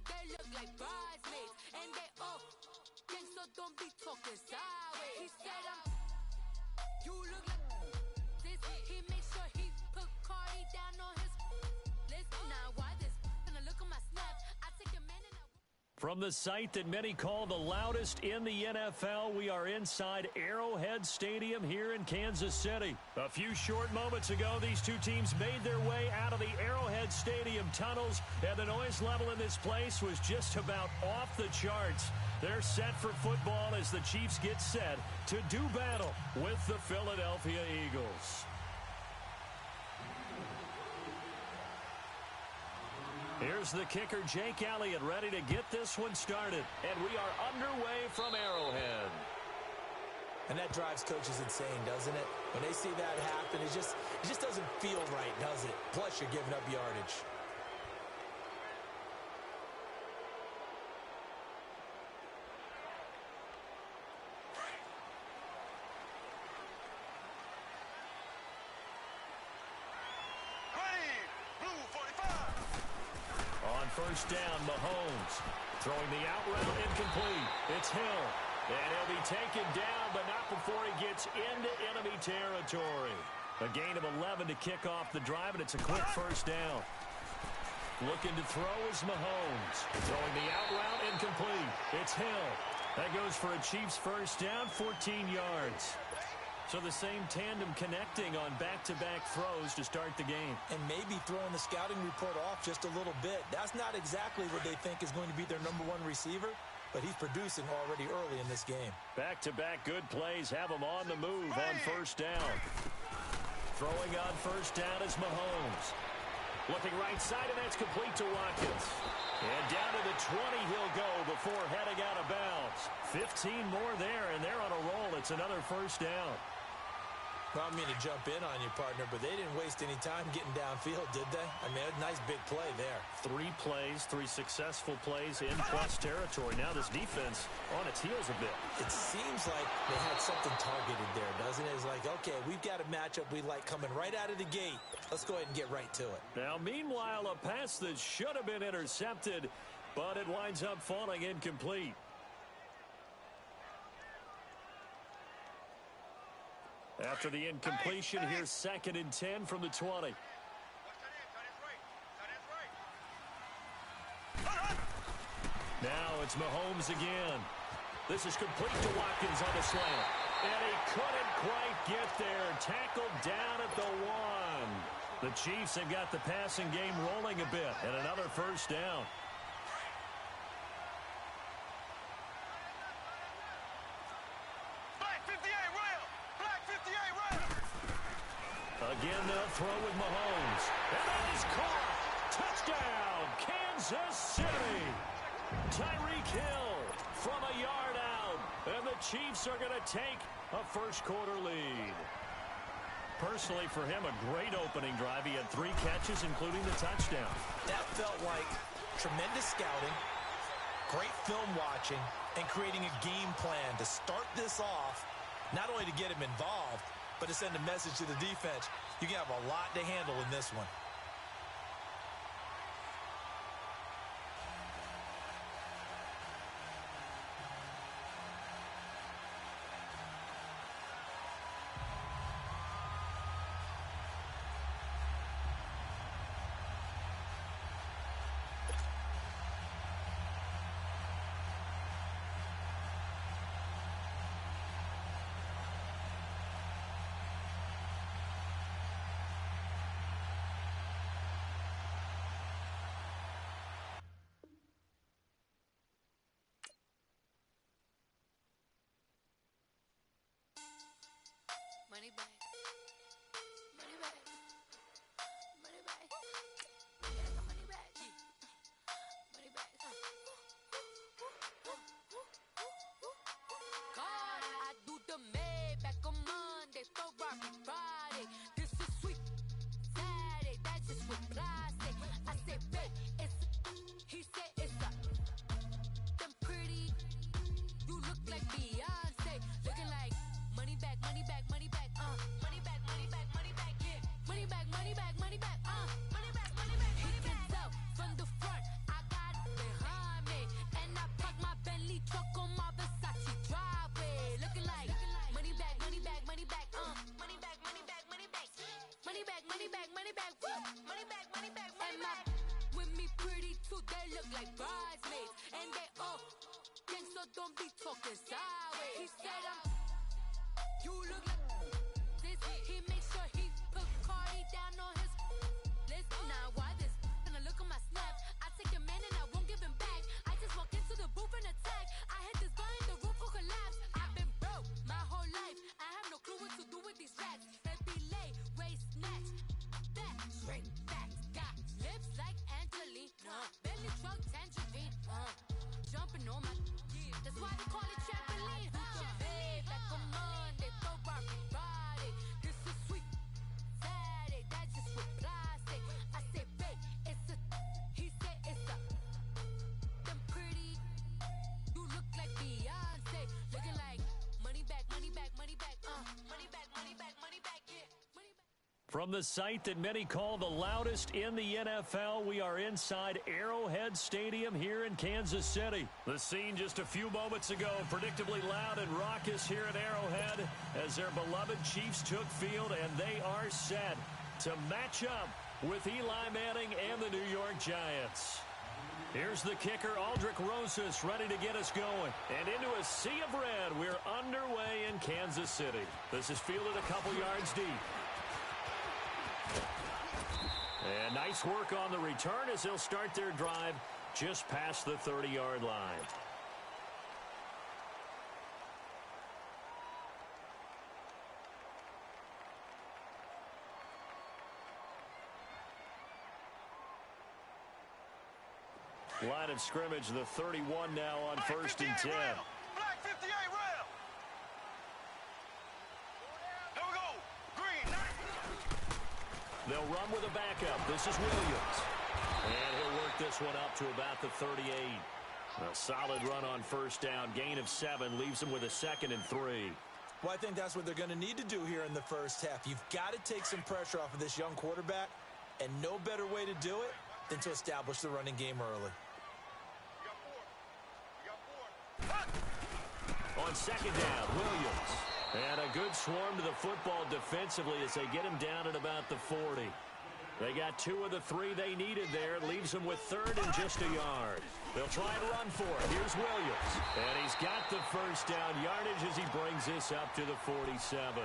they look like bridesmaids. And they all think so, don't be talking sideways. He said, you look like this. He made sure he put Cardi down on his list. Now, why this? Gonna look at my snap. I take a minute. From the site that many call the loudest in the NFL, we are inside Arrowhead Stadium here in Kansas City. A few short moments ago, these two teams made their way out of the Arrowhead Stadium tunnels, and the noise level in this place was just about off the charts. They're set for football as the Chiefs get set to do battle with the Philadelphia Eagles. Here's the kicker, Jake Elliott, ready to get this one started. And we are underway from Arrowhead. And that drives coaches insane, doesn't it? When they see that happen, it just doesn't feel right, does it? Plus, you're giving up yardage. First down, Mahomes. Throwing the out route incomplete. It's Hill. And he'll be taken down, but not before he gets into enemy territory. A gain of 11 to kick off the drive, and it's a quick first down. Looking to throw is Mahomes. Throwing the out route incomplete. It's Hill. That goes for a Chiefs first down, 14 yards. So the same tandem connecting on back-to-back throws to start the game. And maybe throwing the scouting report off just a little bit. That's not exactly what they think is going to be their number one receiver, but he's producing already early in this game. Back-to-back good plays have him on the move on first down. Throwing on first down is Mahomes. Looking right side, and that's complete to Watkins. And down to the 20 he'll go before heading out of bounds. 15 more there, and they're on a roll. It's another first down. Well, I mean to jump in on you, partner, but they didn't waste any time getting downfield, did they? I mean, a nice big play there. 3 plays, 3 successful plays in plus territory. Now this defense on its heels a bit. It seems like they had something targeted there, doesn't it? It's like, okay, we've got a matchup we like coming right out of the gate. Let's go ahead and get right to it. Now, meanwhile, a pass that should have been intercepted, but it winds up falling incomplete. After the incompletion, here's 2nd and 10 from the 20. Now it's Mahomes again. This is complete to Watkins on the slant. And he couldn't quite get there. Tackled down at the 1. The Chiefs have got the passing game rolling a bit. And another first down. Again, they'll throw with Mahomes. And that is caught. Touchdown, Kansas City. Tyreek Hill from a yard out. And the Chiefs are going to take a first-quarter lead. Personally, for him, a great opening drive. He had 3 catches, including the touchdown. That felt like tremendous scouting, great film watching, and creating a game plan to start this off, not only to get him involved, but to send a message to the defense. You can have a lot to handle in this one. From the site that many call the loudest in the NFL, we are inside Arrowhead Stadium here in Kansas City. The scene just a few moments ago, predictably loud and raucous here at Arrowhead as their beloved Chiefs took field, and they are set to match up with Eli Manning and the New York Giants. Here's the kicker, Aldrick Rosas, ready to get us going. And into a sea of red, we're underway in Kansas City. This is fielded a couple yards deep. And nice work on the return as they'll start their drive just past the 30-yard line. Line of scrimmage, the 31 now on first and 10. Black 58 round. Here we go. Green. They'll run with a backup. This is Williams. And he'll work this one up to about the 38. A solid run on first down. Gain of 7 leaves them with a 2nd and 3. Well, I think that's what they're going to need to do here in the first half. You've got to take some pressure off of this young quarterback, and no better way to do it than to establish the running game early. On second down, Williams. And a good swarm to the football defensively as they get him down at about the 40. They got 2 of the 3 they needed there. Leaves them with 3rd and just a yard. They'll try and run for it. Here's Williams. And he's got the first down yardage as he brings this up to the 47.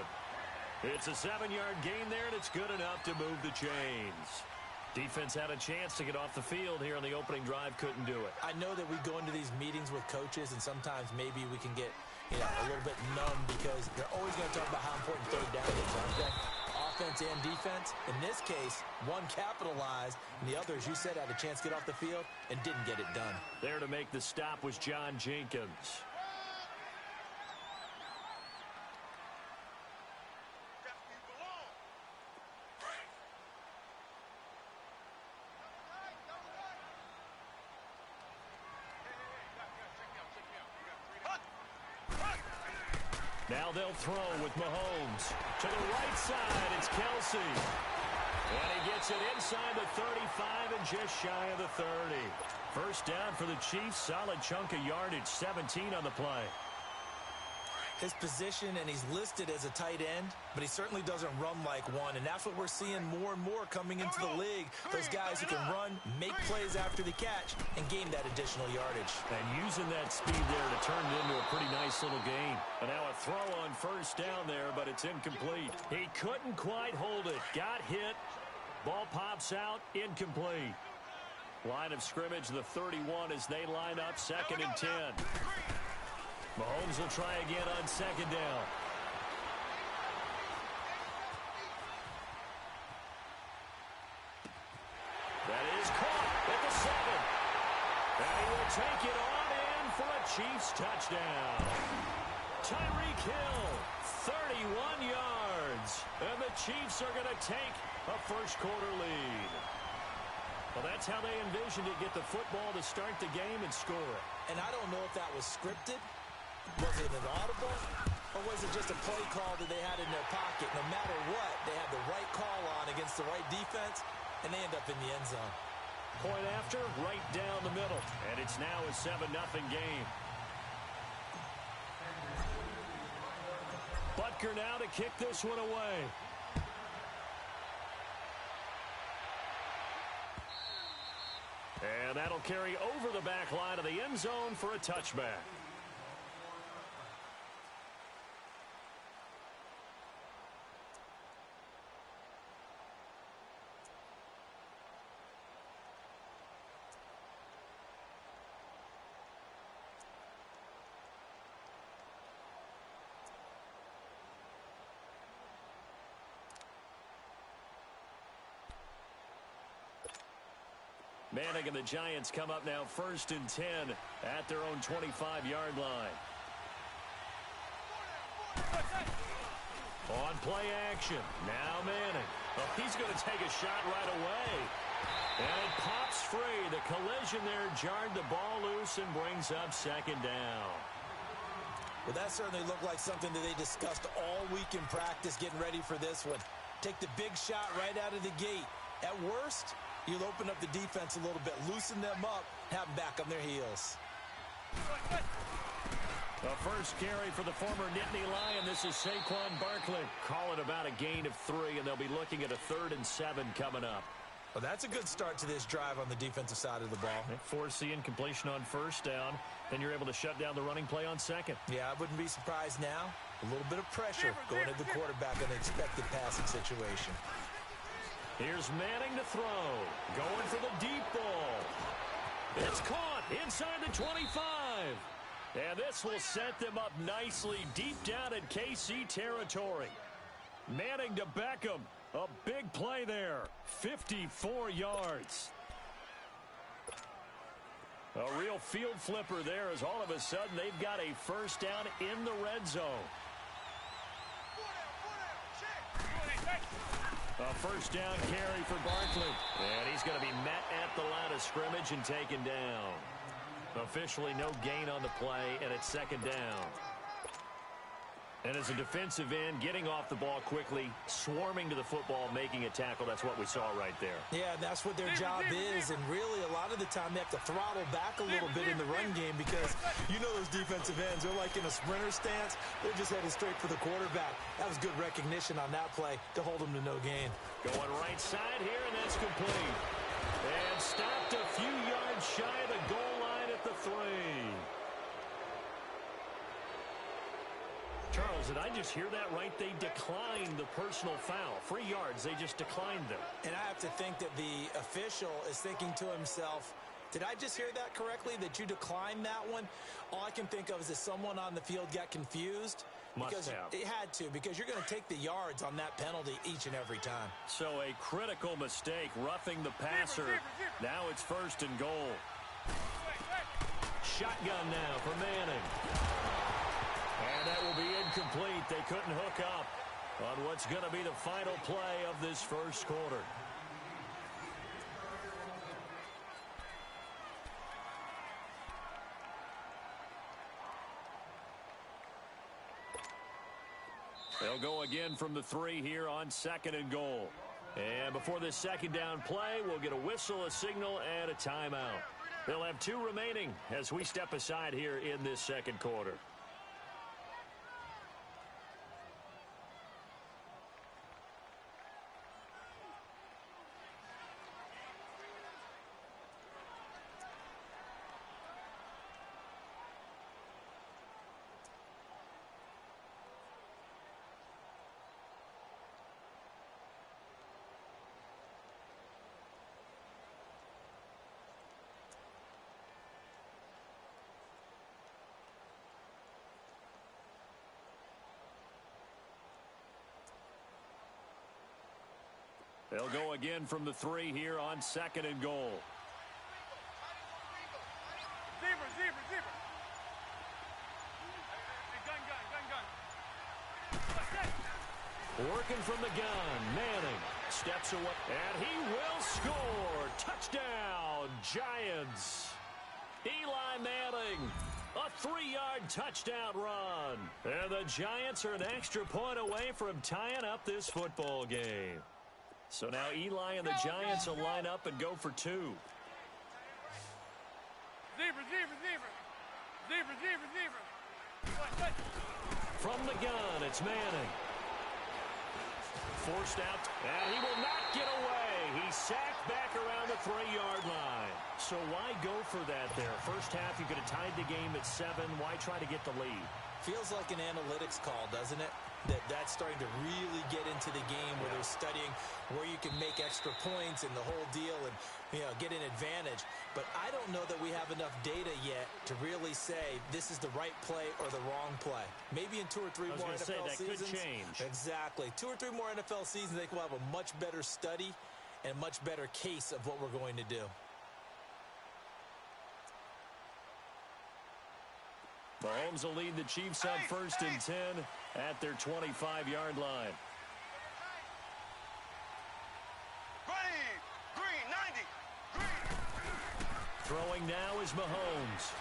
It's a 7-yard gain there, and it's good enough to move the chains. Defense had a chance to get off the field here on the opening drive, couldn't do it. I know that we go into these meetings with coaches, and sometimes maybe we can get a little bit numb because they're always going to talk about how important third down is, aren't they? Offense and defense. In this case, one capitalized, and the other, as you said, had a chance to get off the field and didn't get it done. There to make the stop was John Jenkins. Now they'll throw with Mahomes. To the right side, it's Kelsey. And he gets it inside the 35 and just shy of the 30. First down for the Chiefs. Solid chunk of yardage, 17 on the play. His position, and he's listed as a tight end, but he certainly doesn't run like one, and that's what we're seeing more and more coming into the league. Those guys who can run, make plays after the catch, and gain that additional yardage. And using that speed there to turn it into a pretty nice little gain. And now a throw on first down there, but it's incomplete. He couldn't quite hold it. Got hit. Ball pops out, incomplete. Line of scrimmage, the 31 as they line up, 2nd and 10. Mahomes will try again on second down. That is caught at the 7. And he will take it on in for a Chiefs touchdown. Tyreek Hill, 31 yards. And the Chiefs are going to take a first-quarter lead. Well, that's how they envisioned it, get the football to start the game and score it. And I don't know if that was scripted. Was it an audible? Or was it just a play call that they had in their pocket? No matter what, they had the right call on against the right defense, and they end up in the end zone. Point after, right down the middle. And it's now a 7-0 game. Butker now to kick this one away. And that'll carry over the back line of the end zone for a touchback. Manning and the Giants come up now 1st and 10 at their own 25-yard line. On play action. Now Manning. Oh, he's going to take a shot right away. And it pops free. The collision there jarred the ball loose and brings up 2nd down. Well, that certainly looked like something that they discussed all week in practice getting ready for this one. Take the big shot right out of the gate. At worst, you'll open up the defense a little bit, loosen them up, have them back on their heels. The first carry for the former Nittany Lion. This is Saquon Barkley. Call it about a gain of 3, and they'll be looking at a 3rd and 7 coming up. Well, that's a good start to this drive on the defensive side of the ball. They force the incompletion on first down. Then you're able to shut down the running play on second. Yeah, I wouldn't be surprised now. A little bit of pressure going at the quarterback in an expected passing situation. Here's Manning to throw. Going for the deep ball. It's caught inside the 25. And this will set them up nicely deep down in KC territory. Manning to Beckham. A big play there. 54 yards. A real field flipper there as all of a sudden they've got a first down in the red zone. A first down carry for Barkley. And he's going to be met at the line of scrimmage and taken down. Officially no gain on the play, and it's second down. And as a defensive end, getting off the ball quickly, swarming to the football, making a tackle, that's what we saw right there. Yeah, that's what their job is, and really a lot of the time they have to throttle back a little bit in the run game because you know those defensive ends, they're like in a sprinter stance. They're just headed straight for the quarterback. That was good recognition on that play to hold them to no gain. Going right side here, and that's complete. And stopped a few yards shy of the goal line at the 3. Charles, did I just hear that right? They declined the personal foul. 3 yards, they just declined them. And I have to think that the official is thinking to himself, did I just hear that correctly, that you declined that one? All I can think of is that someone on the field got confused. Must have. It had to, because you're going to take the yards on that penalty each and every time. So a critical mistake, roughing the passer. Now it's 1st and goal. Shotgun now for Manning. And that will be incomplete. They couldn't hook up on what's going to be the final play of this first quarter. They'll go again from the 3 here on 2nd and goal. And before this second down play, we'll get a whistle, a signal, and a timeout. They'll have 2 remaining as we step aside here in this second quarter. They'll go again from the 3 here on 2nd and goal. Zebra. Gun. Working from the gun, Manning steps away, and he will score. Touchdown, Giants. Eli Manning, a 3-yard touchdown run. And the Giants are an extra point away from tying up this football game. So now Eli and the Giants will line up and go for 2. Zebra. From the gun, it's Manning. Forced out, and he will not get away. He's sacked back around the 3-yard line. So why go for that there? First half, you could have tied the game at 7. Why try to get the lead? Feels like an analytics call, doesn't it? That's starting to really get into the game where they're studying where you can make extra points and the whole deal and, get an advantage. But I don't know that we have enough data yet to really say this is the right play or the wrong play. Maybe in 2 or 3 more NFL seasons. Could change. Exactly. 2 or 3 more NFL seasons, I think we'll have a much better study and a much better case of what we're going to do. Mahomes will lead the Chiefs on 1st and 10 at their 25-yard line. Green, 90. Green. Throwing now is Mahomes.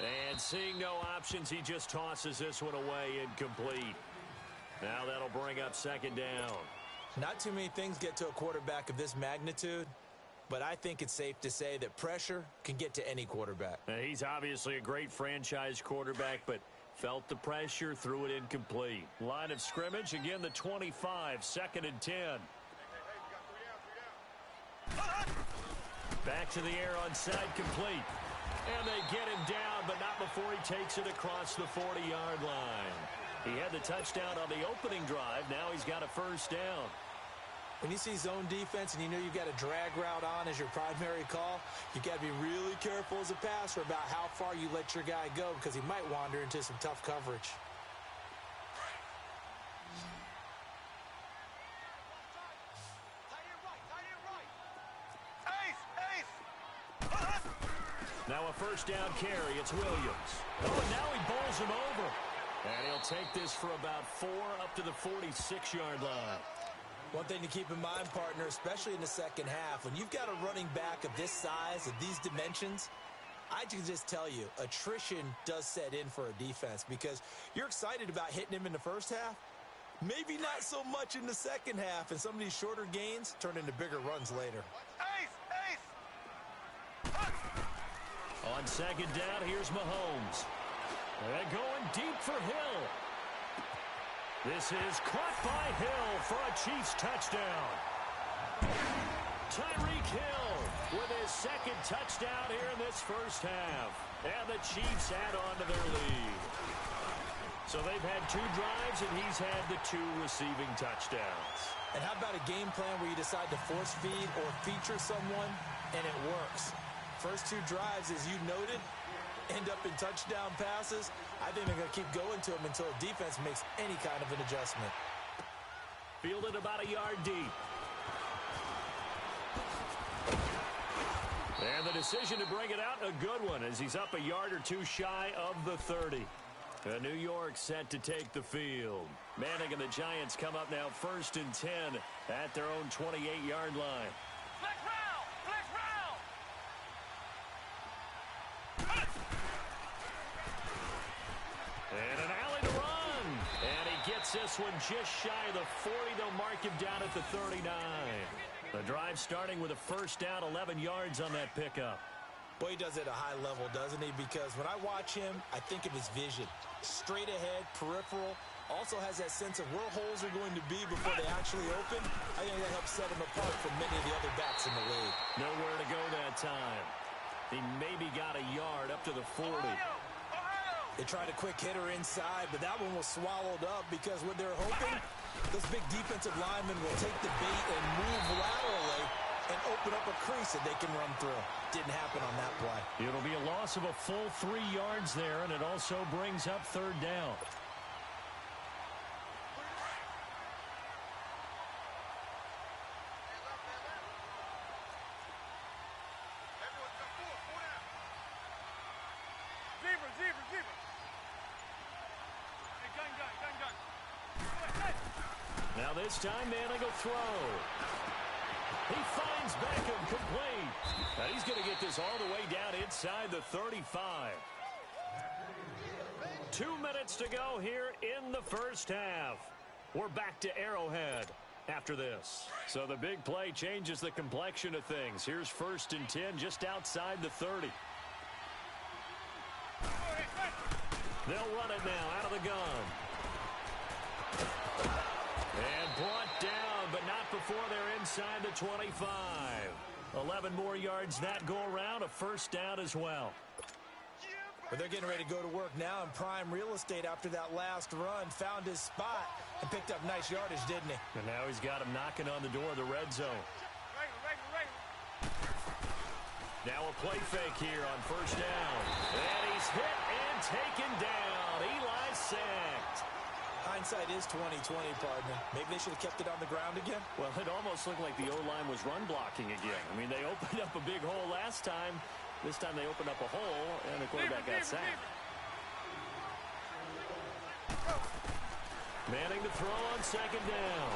And seeing no options, he just tosses this one away incomplete. Now that'll bring up second down. Not too many things get to a quarterback of this magnitude, but I think it's safe to say that pressure can get to any quarterback. He's obviously a great franchise quarterback, but felt the pressure, threw it incomplete. Line of scrimmage, again the 25, 2nd and 10. Back to the air on side complete. And they get him down, but not before he takes it across the 40-yard line. He had the touchdown on the opening drive. Now he's got a first down. When you see zone defense and you know you've got a drag route on as your primary call, you've got to be really careful as a passer about how far you let your guy go because he might wander into some tough coverage. Now a first down carry. It's Williams. Oh, and now he bowls him over. And he'll take this for about 4 up to the 46-yard line. One thing to keep in mind, partner, especially in the second half, when you've got a running back of this size, of these dimensions, I can just tell you, attrition does set in for a defense because you're excited about hitting him in the first half. Maybe not so much in the second half, and some of these shorter gains turn into bigger runs later. On second down, here's Mahomes. And going deep for Hill. This is caught by Hill for a Chiefs touchdown. Tyreek Hill with his second touchdown here in this first half. And the Chiefs add on to their lead. So they've had 2 drives, and he's had the 2 receiving touchdowns. And how about a game plan where you decide to force feed or feature someone, and it works? First 2 drives, as you noted, end up in touchdown passes. I think they're going to keep going to him until the defense makes any kind of an adjustment. Fielded about a yard deep. And the decision to bring it out, a good one, as he's up a yard or 2 shy of the 30. New York set to take the field. Manning and the Giants come up now 1st and 10 at their own 28-yard line. And an alley to run. And he gets this one just shy of the 40. They'll mark him down at the 39. The drive starting with a first down, 11 yards on that pickup. Boy, he does it at a high level, doesn't he? Because when I watch him, I think of his vision. Straight ahead, peripheral. Also has that sense of where holes are going to be before they actually open. I think that helps set him apart from many of the other backs in the league. Nowhere to go that time. He maybe got a yard up to the 40. They tried a quick hitter inside, but that one was swallowed up because when they're hoping, those big defensive linemen will take the bait and move laterally and open up a crease that they can run through. Didn't happen on that play. It'll be a loss of a full 3 yards there, and it also brings up 3rd down. Now this time, Manning will throw. He finds Beckham complete. And he's going to get this all the way down inside the 35. 2 minutes to go here in the first half. We're back to Arrowhead after this. So the big play changes the complexion of things. Here's 1st and 10 just outside the 30. They'll run it now out of the gun. And brought down, but not before they're inside the 25. 11 more yards that go around, a first down as well. But they're getting ready to go to work now in prime real estate after that last run. Found his spot and picked up nice yardage, didn't he? And now he's got him knocking on the door of the red zone. Now a play fake here on first down. And he's hit and taken down. Eli sacked. Hindsight is 20/20, partner. Maybe they should have kept it on the ground again. Well, it almost looked like the O-line was run blocking again. I mean, they opened up a big hole last time. This time they opened up a hole, and the quarterback got sacked. Manning to throw on second down.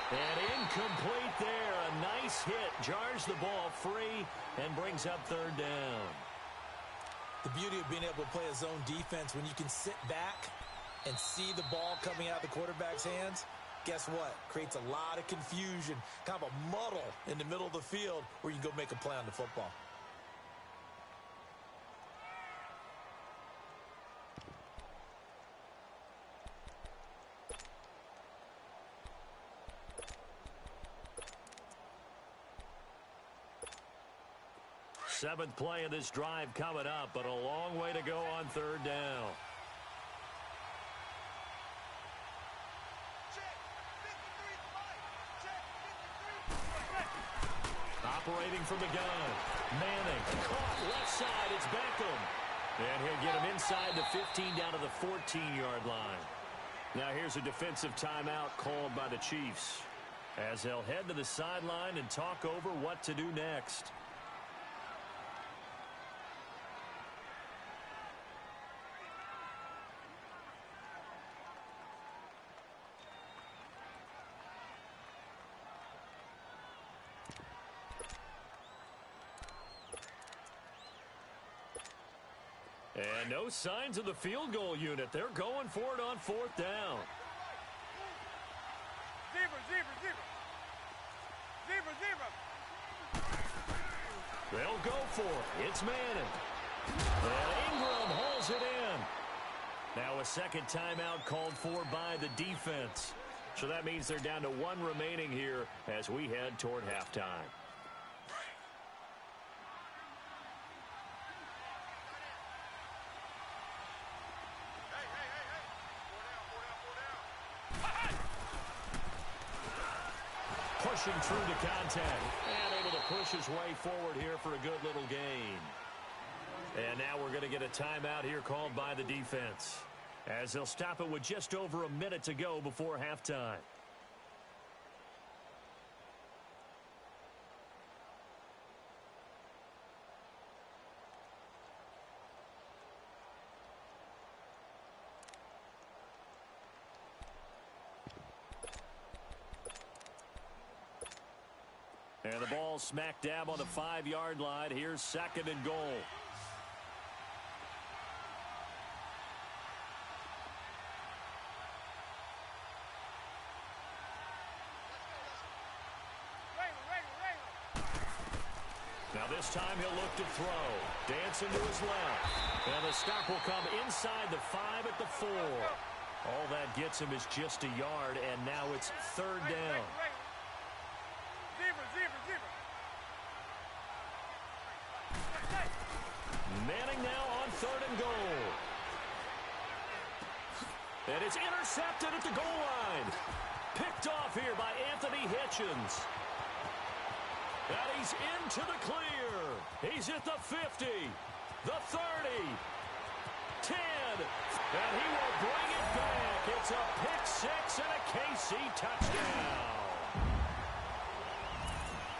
And incomplete there. A nice hit. Jars the ball free and brings up 3rd down. The beauty of being able to play a zone defense when you can sit back and see the ball coming out of the quarterback's hands, guess what? Creates a lot of confusion, kind of a muddle in the middle of the field where you can go make a play on the football. Seventh play of this drive coming up, but a long way to go on third down. Operating from the gun. Manning caught left side. It's Beckham. And he'll get him inside the 15 down to the 14-yard line. Now here's a defensive timeout called by the Chiefs as they'll head to the sideline and talk over what to do next. And no signs of the field goal unit. They're going for it on fourth down. They'll go for it. It's Manning. And Ingram hauls it in. Now a second timeout called for by the defense. So that means they're down to one remaining here as we head toward halftime. Pushing through to contact. And able to push his way forward here for a good little gain. And now we're going to get a timeout here called by the defense, as they'll stop it with just over a minute to go before halftime. And the ball smack dab on the 5-yard line. Here's second and goal. Now this time he'll look to throw. Dancing to his left. And the stop will come inside the 5 at the 4. All that gets him is just a yard, and now it's third down. Manning now on third and goal. And it's intercepted at the goal line. Picked off here by Anthony Hitchens. And he's into the clear. He's at the 50, the 30, 10, and he will bring it back. It's a pick six and a KC touchdown.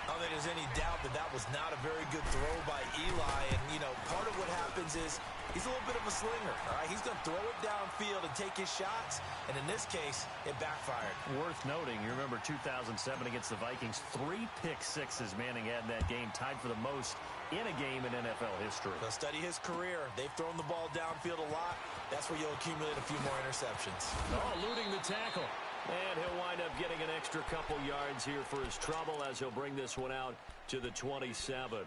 I don't think there's any doubt that that was not a very good throw by Eli. And, you know, part of what happens is he's a little bit of a slinger, all right? He's going to throw it downfield and take his shots. And in this case, it backfired. Worth noting, you remember 2007 against the Vikings, 3 pick sixes Manning had in that game, tied for the most in a game in NFL history. They'll study his career. They've thrown the ball downfield a lot. That's where you'll accumulate a few more interceptions. Oh, eluding the tackle. And he'll wind up getting an extra couple yards here for his trouble as he'll bring this one out to the 27.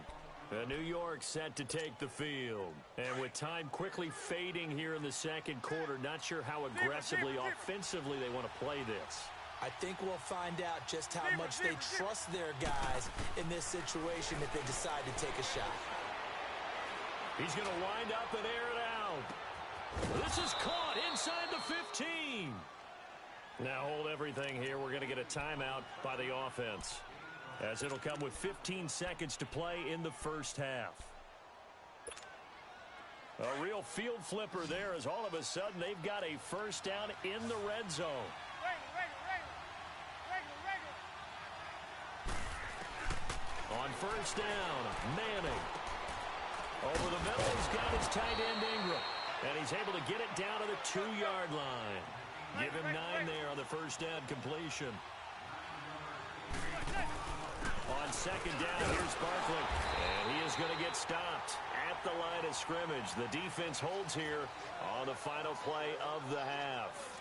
New York set to take the field. And with time quickly fading here in the second quarter, not sure how aggressively, offensively they want to play this. I think we'll find out just how much they trust their guys in this situation if they decide to take a shot. He's going to wind up and air it out. This is caught inside the 15. Now hold everything here. We're going to get a timeout by the offense, as it'll come with 15 seconds to play in the first half. A real field flipper there, as all of a sudden they've got a first down in the red zone. On first down, Manning. Over the middle, he's got his tight end Ingram. And he's able to get it down to the 2-yard line. Give him 9 there on the first down completion. On second down. Here's Barkley. And he is going to get stopped at the line of scrimmage. The defense holds here on the final play of the half.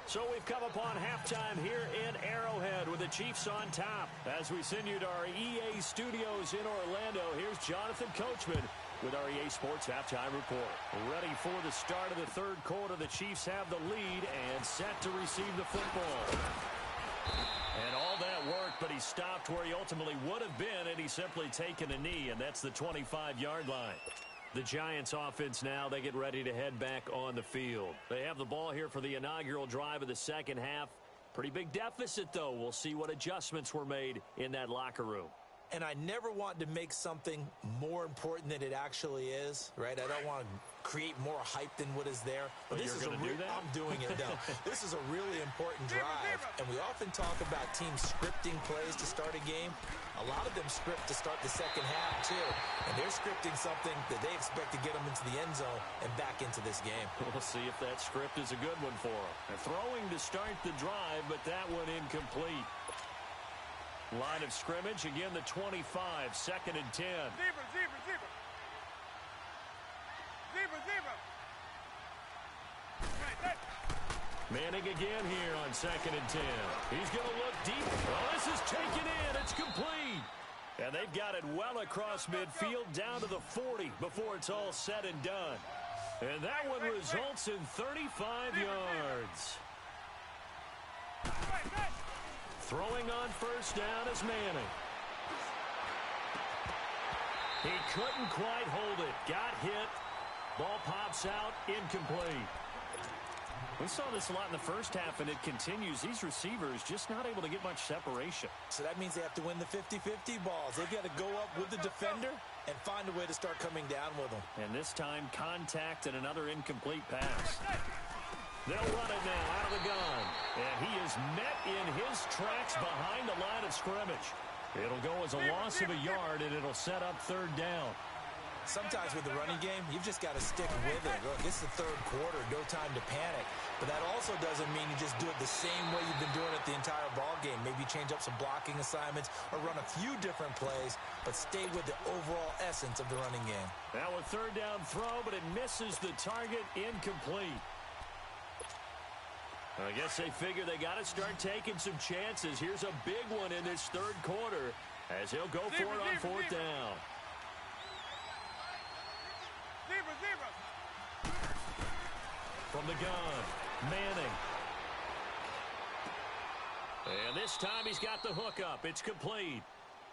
So we've come upon halftime here in Arrowhead with the Chiefs on top. As we send you to our EA studios in Orlando, here's Jonathan Coachman with our EA Sports Halftime Report. Ready for the start of the third quarter. The Chiefs have the lead and set to receive the football. And all that worked, but he stopped where he ultimately would have been, and he's simply taken a knee, and that's the 25-yard line. The Giants offense now, they get ready to head back on the field. They have the ball here for the inaugural drive of the second half. Pretty big deficit, though. We'll see what adjustments were made in that locker room. And I never want to make something more important than it actually is, right? I don't want to create more hype than what is there. But this is I'm doing it now. This is a really important drive, and we often talk about teams scripting plays to start a game. A lot of them script to start the second half, too. And they're scripting something that they expect to get them into the end zone and back into this game. We'll see if that script is a good one for them. They're throwing to start the drive, but that one incomplete. Line of scrimmage, again, the 25, second and 10. Zebra, zebra, zebra. Zebra, zebra. Manning again here on second and 10. He's going to look deep. Well, this is taken in. It's complete. And they've got it well across midfield down to the 40 before it's all said and done. And that one results in 35 yards. Throwing on first down is Manning. He couldn't quite hold it. Got hit. Ball pops out. Incomplete. We saw this a lot in the first half, and it continues. These receivers just not able to get much separation. So that means they have to win the 50-50 balls. They've got to go up with the defender and find a way to start coming down with them. And this time, contact and another incomplete pass. They'll run it now out of the gun. And he is met in his tracks behind the line of scrimmage. It'll go as a loss of a yard, and it'll set up third down. Sometimes with the running game, you've just got to stick with it. Look, it's the third quarter, no time to panic. But that also doesn't mean you just do it the same way you've been doing it the entire ball game. Maybe change up some blocking assignments or run a few different plays, but stay with the overall essence of the running game. Now a third down throw, but it misses the target, incomplete. I guess they figure they got to start taking some chances. Here's a big one in this third quarter as he'll go for it on fourth down. Zebra, zebra. From the gun, Manning. And this time he's got the hook up. It's complete.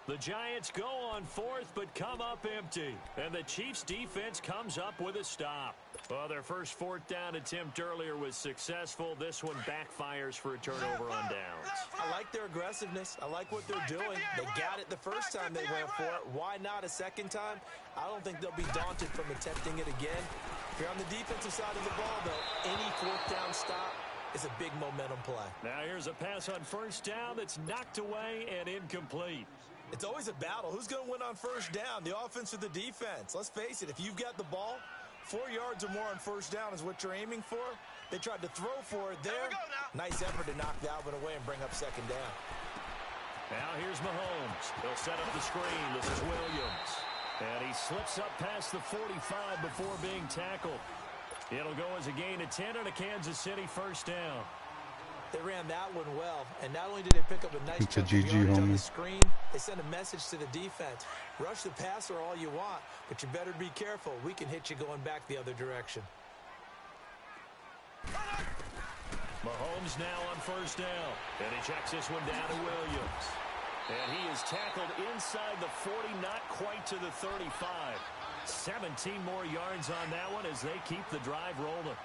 The Giants go on fourth, but come up empty. And the Chiefs' defense comes up with a stop. Well, their first fourth down attempt earlier was successful. This one backfires for a turnover on downs. I like their aggressiveness. I like what they're doing. They got it the first time they went for it. Why not a second time? I don't think they'll be daunted from attempting it again. If you're on the defensive side of the ball, though, any fourth down stop is a big momentum play. Now here's a pass on first down that's knocked away and incomplete. It's always a battle. Who's going to win on first down, the offense or the defense? Let's face it, if you've got the ball, 4 yards or more on first down is what you're aiming for. They tried to throw for it there. Nice effort to knock Dalvin away and bring up second down. Now here's Mahomes. He'll set up the screen. This is Williams. And he slips up past the 45 before being tackled. It'll go as a gain of 10 and a Kansas City first down. They ran that one well, and not only did they pick up a nice chunk of yards on the screen, they sent a message to the defense. Rush the passer all you want, but you better be careful. We can hit you going back the other direction. Mahomes now on first down, and he checks this one down to Williams. And he is tackled inside the 40, not quite to the 35. 17 more yards on that one as they keep the drive rolling.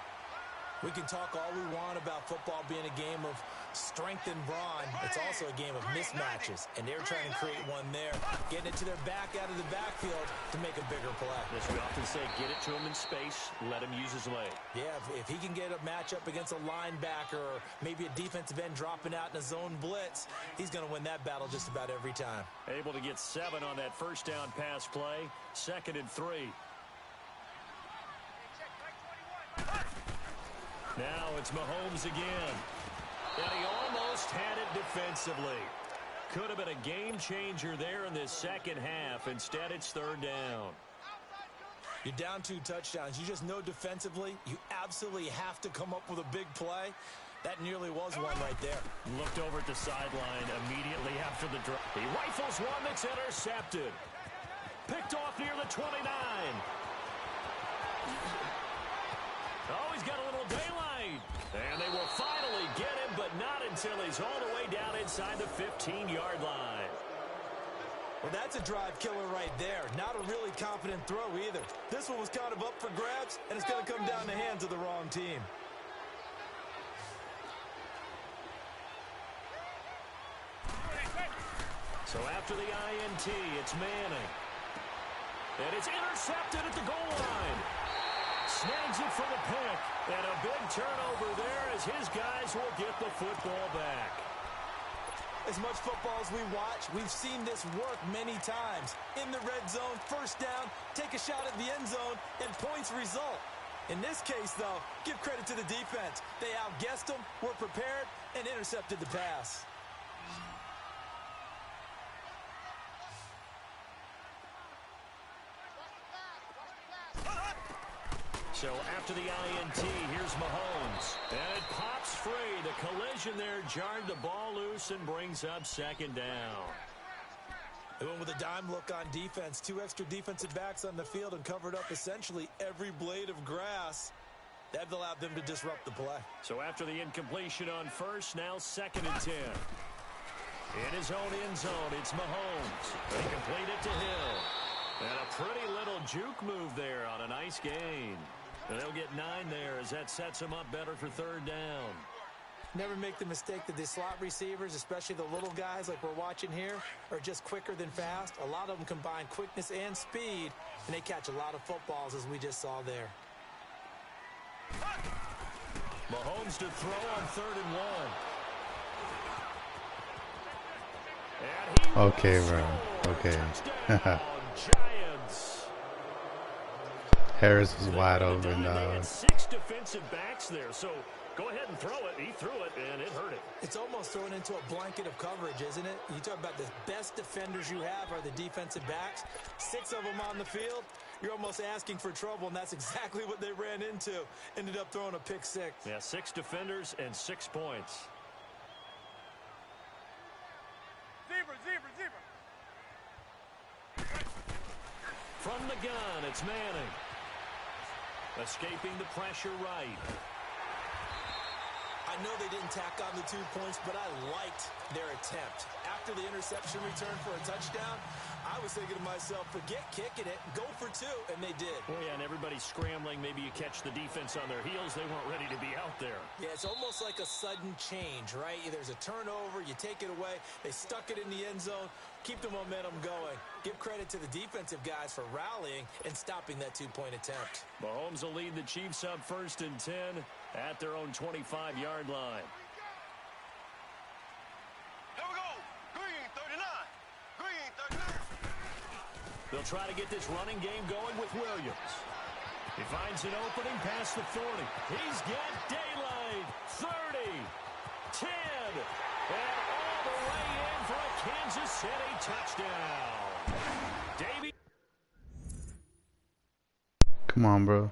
We can talk all we want about football being a game of strength and brawn. It's also a game of mismatches, and they're trying to create one there, getting it to their back out of the backfield to make a bigger play. As we often say, get it to him in space, let him use his leg. Yeah, if he can get a matchup against a linebacker or maybe a defensive end dropping out in a zone blitz, he's going to win that battle just about every time. Able to get 7 on that first down pass play, 2nd and 3. Now it's Mahomes again. And he almost had it defensively. could have been a game changer there in this second half. Instead, it's third down. You're down 2 touchdowns. You just know defensively you absolutely have to come up with a big play. That nearly was one right there. Looked over at the sideline immediately after the drop. He rifles one that's intercepted. Picked off near the 29. Oh, he's got a little daylight. And they will finally get him, but not until he's all the way down inside the 15-yard line. Well, that's a drive killer right there. Not a really confident throw either. This one was kind of up for grabs, and it's going to come down the hands of the wrong team. So after the INT, it's Manning. And it's intercepted at the goal line. Snags it for the pick. And a big turnover there as his guys will get the football back. As much football as we watch, we've seen this work many times. In the red zone, first down, take a shot at the end zone, and points result. In this case, though, give credit to the defense. They outguessed them, were prepared, and intercepted the pass. So after the INT, here's Mahomes. And it pops free. The collision there jarred the ball loose and brings up second down. They went with a dime look on defense. 2 extra defensive backs on the field and covered up essentially every blade of grass. That allowed them to disrupt the play. So after the incompletion on first, now 2nd and 10. In his own end zone, it's Mahomes. They complete it to Hill. And a pretty little juke move there on a nice gain. And they'll get 9 there as that sets them up better for third down. Never make the mistake that the slot receivers, especially the little guys like we're watching here, are just quicker than fast. A lot of them combine quickness and speed, and they catch a lot of footballs as we just saw there. Mahomes to throw on 3rd and 1. And he Okay, bro. Okay. Giants. Harris was wide open. They had 6 defensive backs there, so go ahead and throw it. He threw it, and it hurt him. It's almost thrown into a blanket of coverage, isn't it? You talk about the best defenders you have are the defensive backs. 6 of them on the field. You're almost asking for trouble, and that's exactly what they ran into. Ended up throwing a pick 6. Yeah, 6 defenders and 6 points. Zebra, zebra, zebra. From the gun, it's Manning. Escaping the pressure right. I know they didn't tack on the 2 points, but I liked their attempt. After the interception return for a touchdown, I was thinking to myself, forget kicking it, go for 2, and they did. Oh, yeah, and everybody's scrambling. Maybe you catch the defense on their heels. They weren't ready to be out there. Yeah, it's almost like a sudden change, right? There's a turnover, you take it away, they stuck it in the end zone, keep the momentum going. Give credit to the defensive guys for rallying and stopping that 2-point attempt. Mahomes will lead the Chiefs up 1st and 10 at their own 25-yard line. Here we go. Green 39. Green 39. They'll try to get this running game going with Williams. He finds an opening past the 40. He's got daylight. 30, 10, and all the way in for a Kansas City touchdown. Davey. Come on, bro.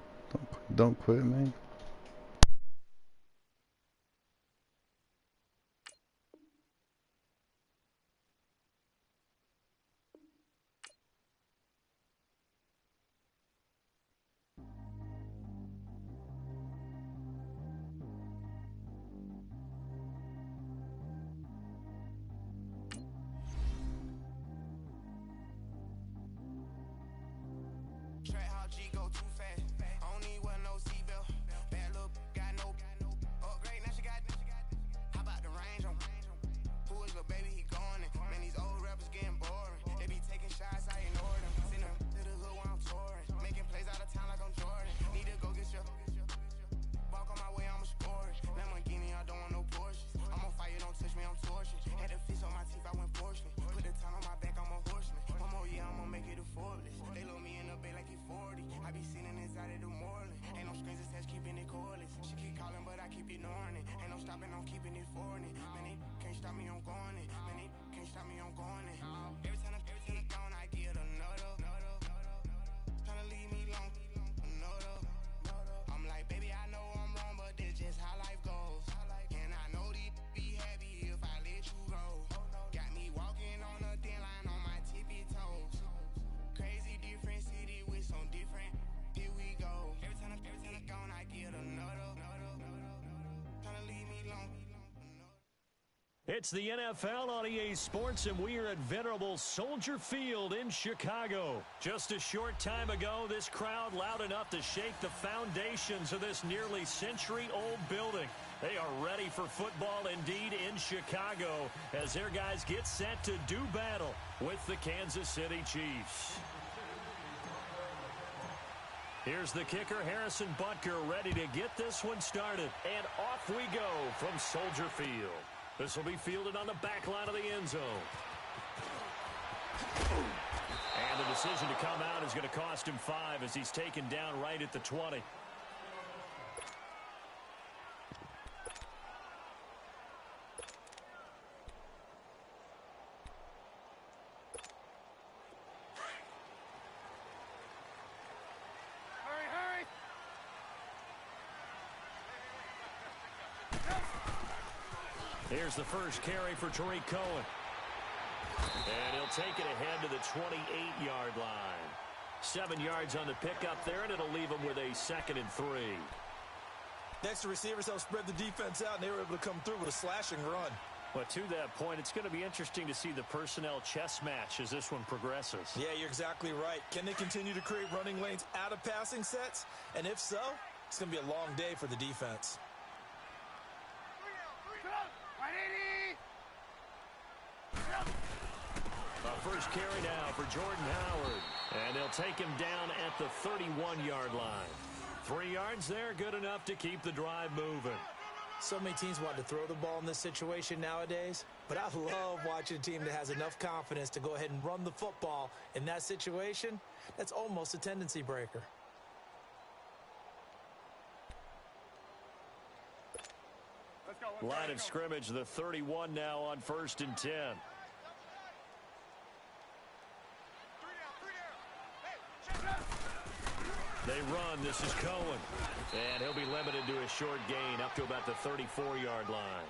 Don't quit, man. just keep it cordless. She keep calling, but I keep ignoring it. Ain't no stopping, I'm keeping it 40. Man, they can't stop me, I'm going it. Man, they can't stop me, I'm stop me, I'm going in. Every time I'm gone, I get another. Tryna leave me alone, another. I'm like, baby, I know I'm wrong, but this just how life goes. And I know these be happy if I let you go. Got me walking on a thin line on my tippy toes. Crazy different city with some different. Here we go. Every time I'm gone, I get another. Tryna leave me alone. It's the NFL on EA Sports, and we are at venerable Soldier Field in Chicago. Just a short time ago, this crowd loud enough to shake the foundations of this nearly century-old building. They are ready for football indeed in Chicago as their guys get set to do battle with the Kansas City Chiefs. Here's the kicker, Harrison Butker, ready to get this one started. And off we go from Soldier Field. This will be fielded on the back line of the end zone. And the decision to come out is going to cost him 5 as he's taken down right at the 20. Here's the first carry for Tariq Cohen. And he'll take it ahead to the 28-yard line. 7 yards on the pickup there, and it'll leave him with a 2nd and 3. Next, the receivers help spread the defense out, and they were able to come through with a slashing run. But to that point, it's going to be interesting to see the personnel chess match as this one progresses. Yeah, you're exactly right. Can they continue to create running lanes out of passing sets? And if so, it's going to be a long day for the defense. First carry now for Jordan Howard. And they'll take him down at the 31-yard line. 3 yards there, good enough to keep the drive moving. So many teams want to throw the ball in this situation nowadays, but I love watching a team that has enough confidence to go ahead and run the football in that situation. That's almost a tendency breaker. Line of scrimmage, the 31 now on 1st and 10. They run. This is Cohen. And he'll be limited to a short gain up to about the 34-yard line.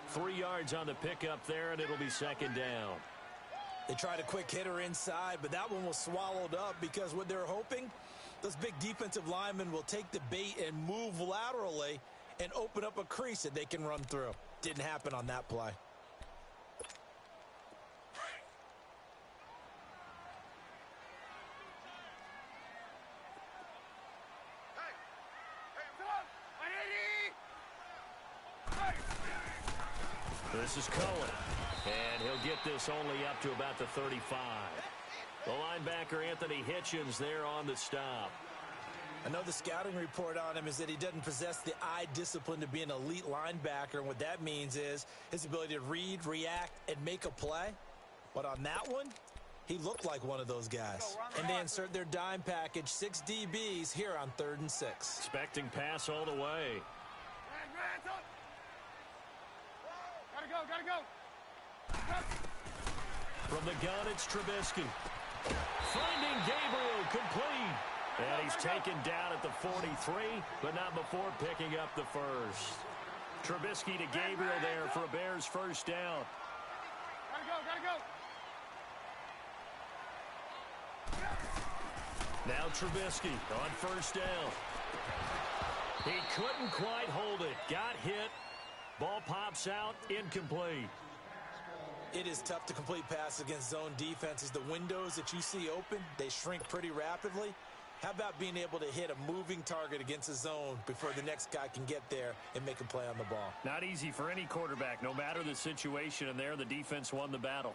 3 yards on the pickup there, and it'll be 2nd down. They tried a quick hitter inside, but that one was swallowed up because what they're hoping, those big defensive linemen will take the bait and move laterally and open up a crease that they can run through. Didn't happen on that play. This is Cohen, and he'll get this only up to about the 35. The linebacker, Anthony Hitchens, there on the stop. I know the scouting report on him is that he doesn't possess the eye discipline to be an elite linebacker, and what that means is his ability to read, react, and make a play. But on that one, he looked like one of those guys. And they insert their dime package, 6 DBs here on 3rd and 6. Expecting pass all the way. Gotta go. From the gun, it's Trubisky. Finding Gabriel, complete. And he's taken down at the 43, but not before picking up the first. Trubisky to Gabriel there for a Bears first down. Gotta go. Now Trubisky on first down. He couldn't quite hold it. Got hit. Ball pops out, incomplete. It is tough to complete passes against zone defenses. The windows that you see open, they shrink pretty rapidly. How about being able to hit a moving target against a zone before the next guy can get there and make a play on the ball? Not easy for any quarterback, no matter the situation, and there the defense won the battle.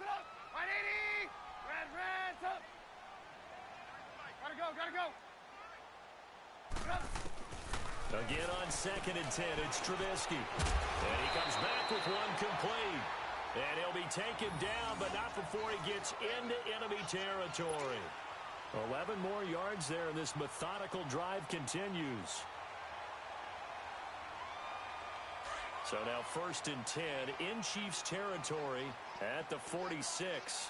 Gotta go. Again on 2nd and 10, it's Trubisky. And he comes back with one complete. And he'll be taken down, but not before he gets into enemy territory. 11 more yards there, and this methodical drive continues. So now 1st and 10 in Chiefs territory at the 46.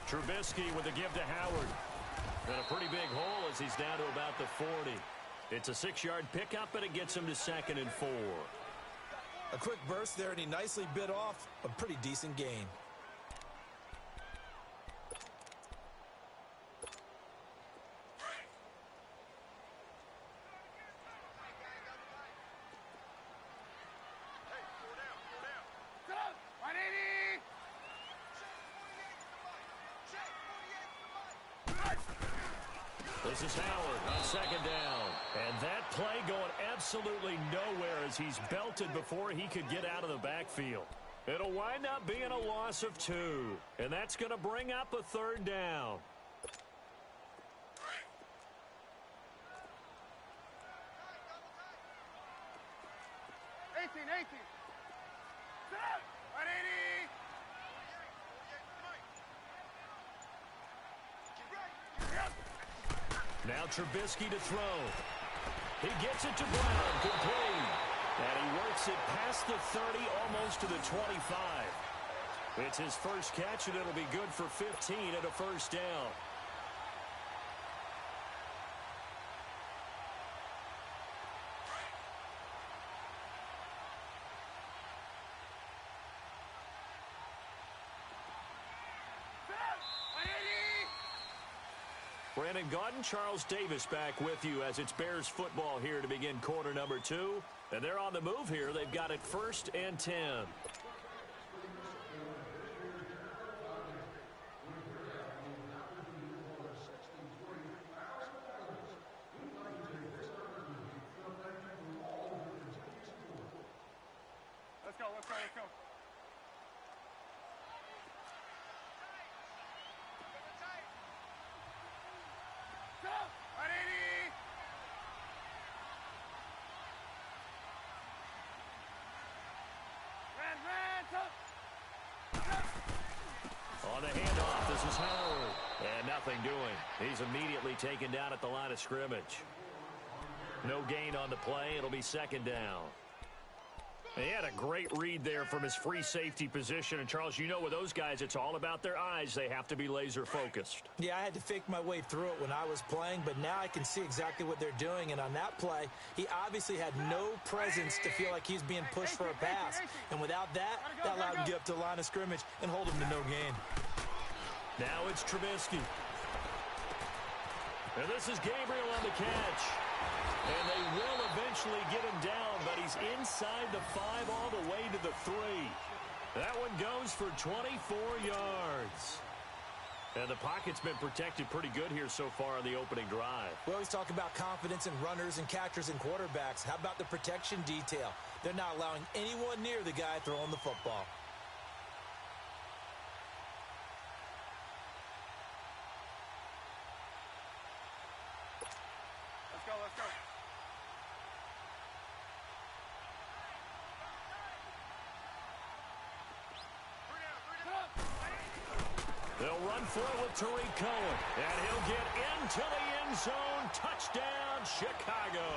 Trubisky with a give to Howard. And a pretty big hole as he's down to about the 40. It's a 6-yard pickup, and it gets him to 2nd and 4. A quick burst there, and he nicely bit off a pretty decent gain. This is Howard on 2nd down. And that play going absolutely nowhere as he's belted before he could get out of the backfield. It'll wind up being a loss of 2. And that's going to bring up a 3rd down. Now Trubisky to throw. He gets it to Brown, complete. And he works it past the 30, almost to the 25. It's his first catch, and it'll be good for 15 and a 1st down. Brandon Gaudin, Charles Davis back with you as it's Bears football here to begin quarter number 2. And they're on the move here. They've got it 1st and 10. Let's go, let's go, let's go. On the handoff, this is Howard. And nothing doing. He's immediately taken down at the line of scrimmage. No gain on the play. It'll be 2nd down. He had a great read there from his free safety position. And, Charles, you know with those guys, it's all about their eyes. They have to be laser focused. Yeah, I had to fake my way through it when I was playing, but now I can see exactly what they're doing. And on that play, he obviously had no presence to feel like he's being pushed for a pass. And without that, that allowed him to get up to the line of scrimmage and hold him to no gain. Now it's Trubisky. And this is Gabriel on the catch. And they will eventually get him down, but he's inside the 5 all the way to the 3. That one goes for 24 yards. And the pocket's been protected pretty good here so far on the opening drive. We always talk about confidence in runners and catchers and quarterbacks. How about the protection detail? They're not allowing anyone near the guy throwing the football. Let's go, let's go. They'll run for it with Tariq Cohen. And he'll get into the end zone. Touchdown, Chicago.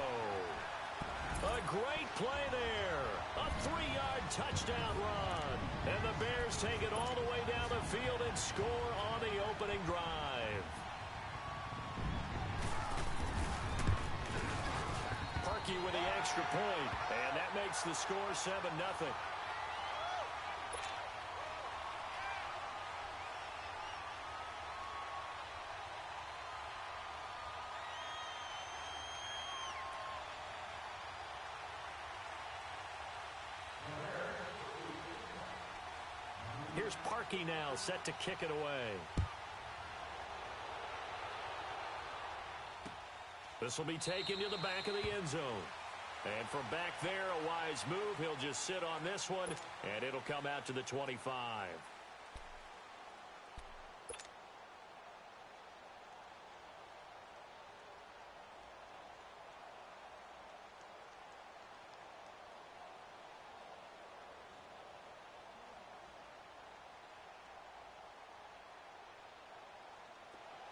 A great play there. A 3-yard touchdown run. And the Bears take it all the way down the field and score on the opening drive. Parkey with the extra point. And that makes the score 7-0. Here's Parkey now, set to kick it away. This will be taken to the back of the end zone. And from back there, a wise move. He'll just sit on this one, and it'll come out to the 25.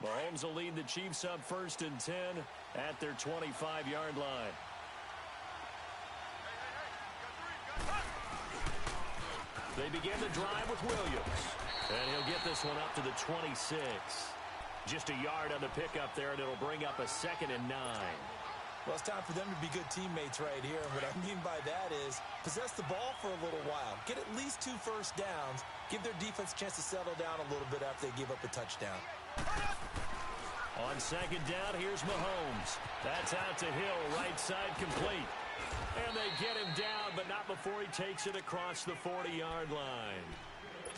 Mahomes will lead the Chiefs up 1st and 10 at their 25-yard line. They begin the drive with Williams. And he'll get this one up to the 26. Just a yard on the pickup there, and it'll bring up a 2nd and 9. Well, it's time for them to be good teammates right here. And what I mean by that is possess the ball for a little while. Get at least 2 first downs. Give their defense a chance to settle down a little bit after they give up a touchdown. On 2nd down, here's Mahomes. That's out to Hill, right side complete. And they get him down, but not before he takes it across the 40-yard line.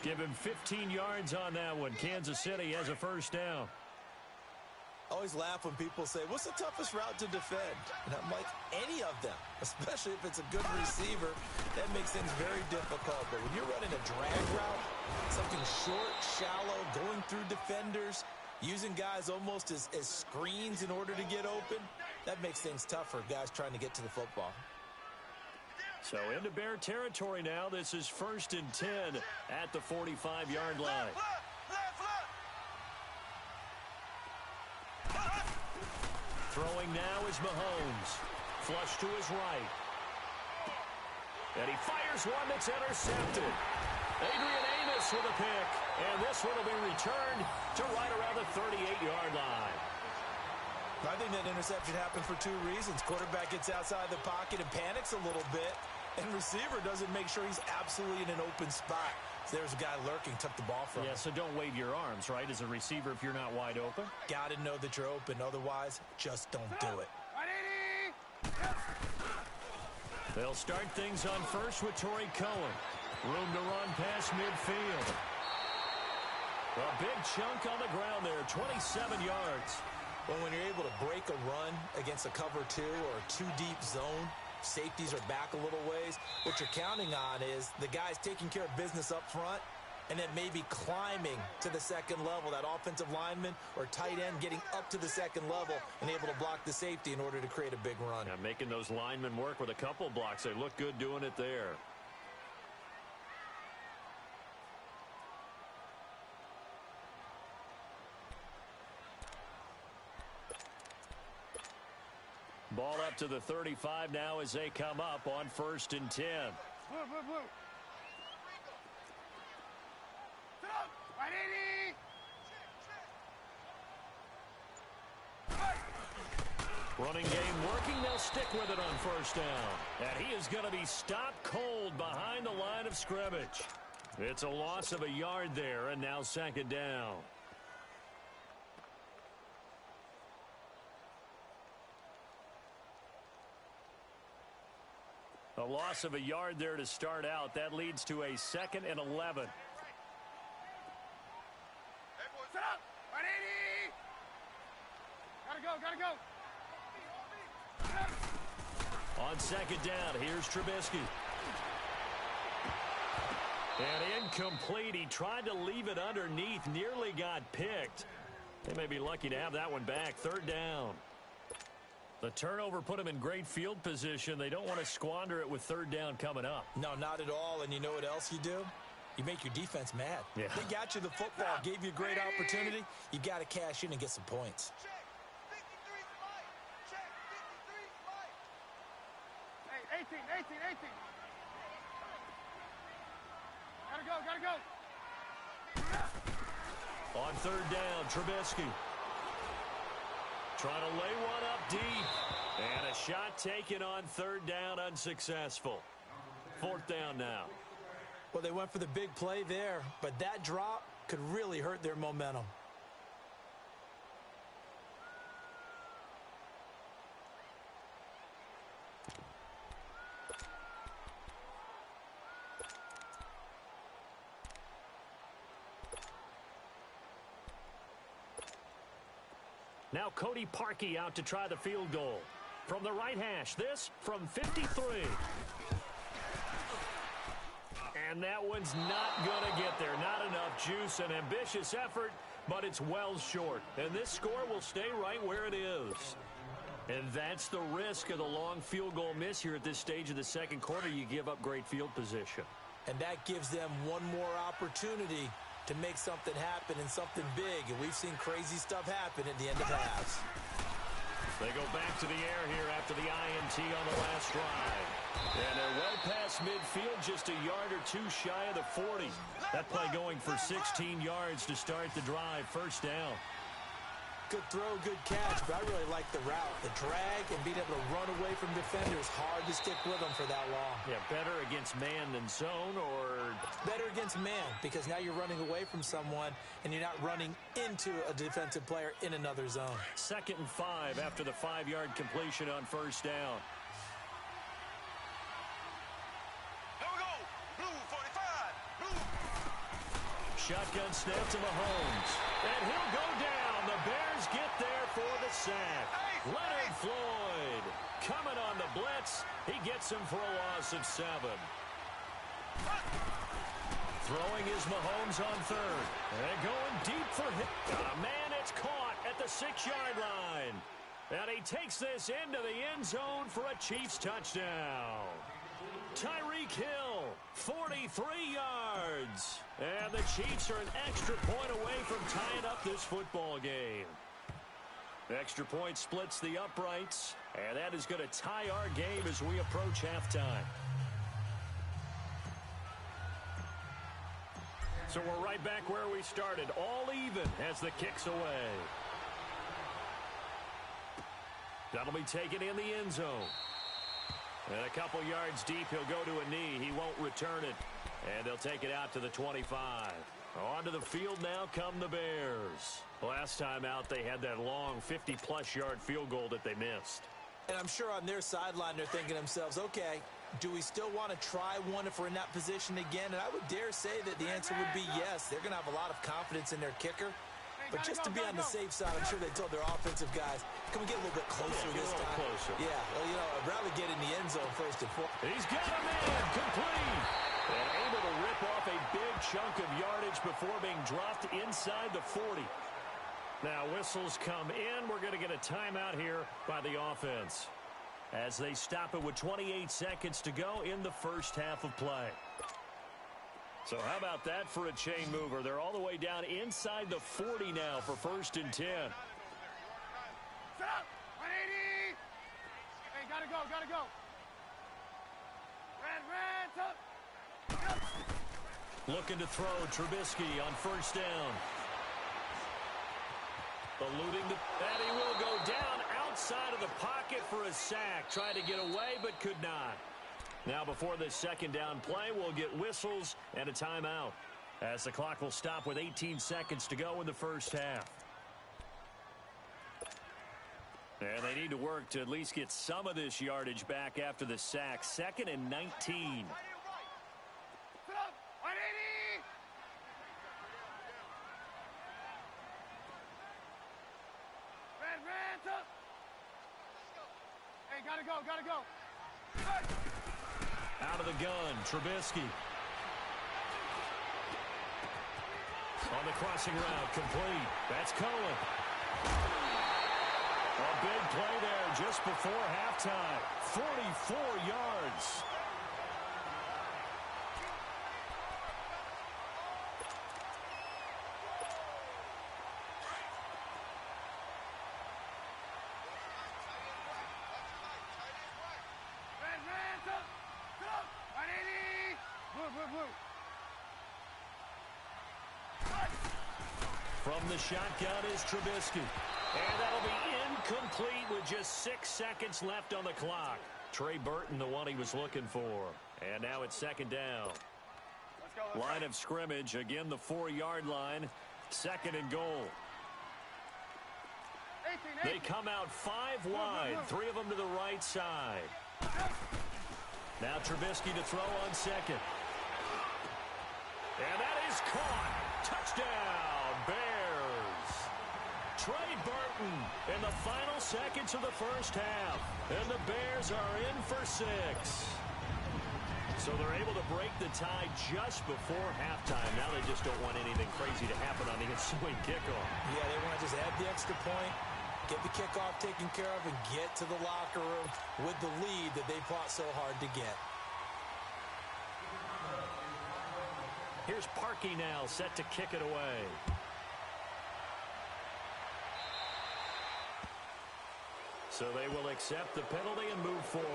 Give him 15 yards on that one. Kansas City has a 1st down. I always laugh when people say, what's the toughest route to defend? And I'm like, any of them, especially if it's a good receiver. That makes things very difficult. But when you're running a drag route, something short, shallow, going through defenders, using guys almost as screens in order to get open, that makes things tough for guys trying to get to the football. So into Bear territory now. This is 1st and 10 at the 45-yard line. Throwing now is Mahomes. Flush to his right. And he fires one that's intercepted. Adrian Amos with a pick. And this one will be returned to right around the 38-yard line. I think that interception happened for 2 reasons. Quarterback gets outside the pocket and panics a little bit. And receiver doesn't make sure he's absolutely in an open spot. So there's a guy lurking, took the ball from him. Yeah, so don't wave your arms, right, as a receiver if you're not wide open. Got to know that you're open. Otherwise, just don't do it. They'll start things on first with Torrey Cohen. Room to run past midfield. A big chunk on the ground there, 27 yards. Well, when you're able to break a run against a cover 2 or a 2-deep zone, safeties are back a little ways. What you're counting on is the guys taking care of business up front and then maybe climbing to the 2nd level, that offensive lineman or tight end getting up to the 2nd level and able to block the safety in order to create a big run. Yeah, making those linemen work with a couple blocks. They look good doing it there. Ball up to the 35 now as they come up on 1st and 10. Blue. Running game working. They'll stick with it on 1st down. And he is going to be stopped cold behind the line of scrimmage. It's a loss of a yard there, and now 2nd down. A loss of a yard there to start out. That leads to a 2nd and 11. Set up! 180! Gotta go! On 2nd down, here's Trubisky. And incomplete. He tried to leave it underneath, nearly got picked. They may be lucky to have that one back. 3rd down. The turnover put them in great field position. They don't want to squander it with 3rd down coming up. No, not at all. And you know what else you do? You make your defense mad. Yeah. They got you the football, gave you a great opportunity. You got to cash in and get some points. Hey, 18. Gotta go. On 3rd down, Trubisky. Trying to lay one up deep. And a shot taken on 3rd down, unsuccessful. 4th down now. Well, they went for the big play there, but that drop could really hurt their momentum. Now Cody Parkey out to try the field goal. From the right hash, this from 53. And that one's not going to get there. Not enough juice. An ambitious effort, but it's well short. And this score will stay right where it is. And that's the risk of the long field goal miss here at this stage of the 2nd quarter. You give up great field position. And that gives them one more opportunity to make something happen and something big, and we've seen crazy stuff happen at the end of halves. They go back to the air here after the INT on the last drive. And they're well past midfield, just a yard or two shy of the 40. That play going for 16 yards to start the drive. First down. Good throw, good catch, but I really like the route. The drag and being able to run away from defenders. Hard to stick with them for that long. Yeah, better against man than zone, or? Better against man, because now you're running away from someone and you're not running into a defensive player in another zone. 2nd and 5 after the 5-yard completion on first down. Here we go. Blue 45. Blue. Shotgun snap to Mahomes. And he'll go down. The Bears get there for the sack. Leonard Floyd coming on the blitz. He gets him for a loss of 7. Throwing is Mahomes on 3rd. And going deep for him. Man, it's caught at the 6-yard line. And he takes this into the end zone for a Chiefs touchdown. Tyreek Hill, 43 yards. And the Chiefs are an extra point away from tying up this football game. Extra point splits the uprights, and that is going to tie our game as we approach halftime. So we're right back where we started, all even as the kick's away. That'll be taken in the end zone. And a couple yards deep, he'll go to a knee. He won't return it. And they'll take it out to the 25. Onto the field now come the Bears. Last time out, they had that long 50-plus yard field goal that they missed. And I'm sure on their sideline, they're thinking to themselves, okay, do we still want to try one if we're in that position again? And I would dare say that the answer would be yes. They're going to have a lot of confidence in their kicker. But just to be on the safe side, I'm sure they told their offensive guys, can we get a little bit closer this time? Closer. Yeah, well, you know, I'd rather get in the end zone first and foremost. He's got a man, complete. And able to rip off a big chunk of yardage before being dropped inside the 40. Now, whistles come in. We're going to get a timeout here by the offense as they stop it with 28 seconds to go in the first half of play. So how about that for a chain mover? They're all the way down inside the 40 now for 1st and 10. Set up. 180. Hey, gotta go. Red, up. Looking to throw Trubisky on 1st down. Eluding and he will go down outside of the pocket for a sack. Tried to get away but could not. Now before this 2nd down play, we'll get whistles and a timeout as the clock will stop with 18 seconds to go in the first half. And they need to work to at least get some of this yardage back after the sack. 2nd and 19. Set up. 180. Red, up. Hey, gotta go. Hey. Out of the gun, Trubisky. On the crossing route, complete. That's Cohen. A big play there just before halftime. 44 yards. Red, up. Set up. 180. Blue. From the shotgun is Trubisky. And that'll be incomplete with just 6 seconds left on the clock. Trey Burton, the one he was looking for. And now it's 2nd down. Let's go. Line of scrimmage, again the 4-yard line. 2nd and goal. 18. They come out 5 wide, 3 of them to the right side. Now Trubisky to throw on 2nd. And that is caught. Touchdown, Bears. Trey Burton in the final seconds of the first half. And the Bears are in for 6. So they're able to break the tie just before halftime. Now they just don't want anything crazy to happen on the ensuing kickoff. Yeah, they want to just add the extra point, get the kickoff taken care of, and get to the locker room with the lead that they fought so hard to get. Here's Parkey now, set to kick it away. So they will accept the penalty and move forward.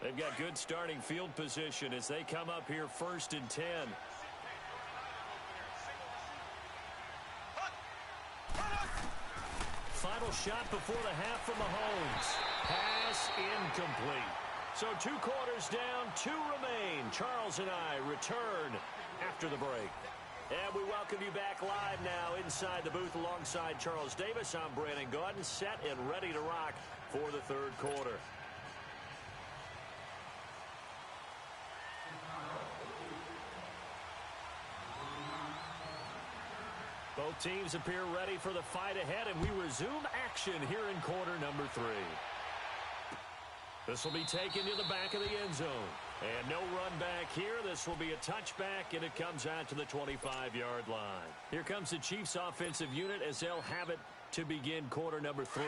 They've got good starting field position as they come up here 1st and 10. Final shot before the half from Mahomes. Pass incomplete. So 2 quarters down, 2 remain. Charles and I return after the break. And we welcome you back live now inside the booth alongside Charles Davis. I'm Brandon Gaudin, set and ready to rock for the 3rd quarter. Both teams appear ready for the fight ahead, and we resume action here in quarter number 3. This will be taken to the back of the end zone. And no run back here. This will be a touchback, and it comes out to the 25-yard line. Here comes the Chiefs offensive unit as they'll have it to begin quarter number 3.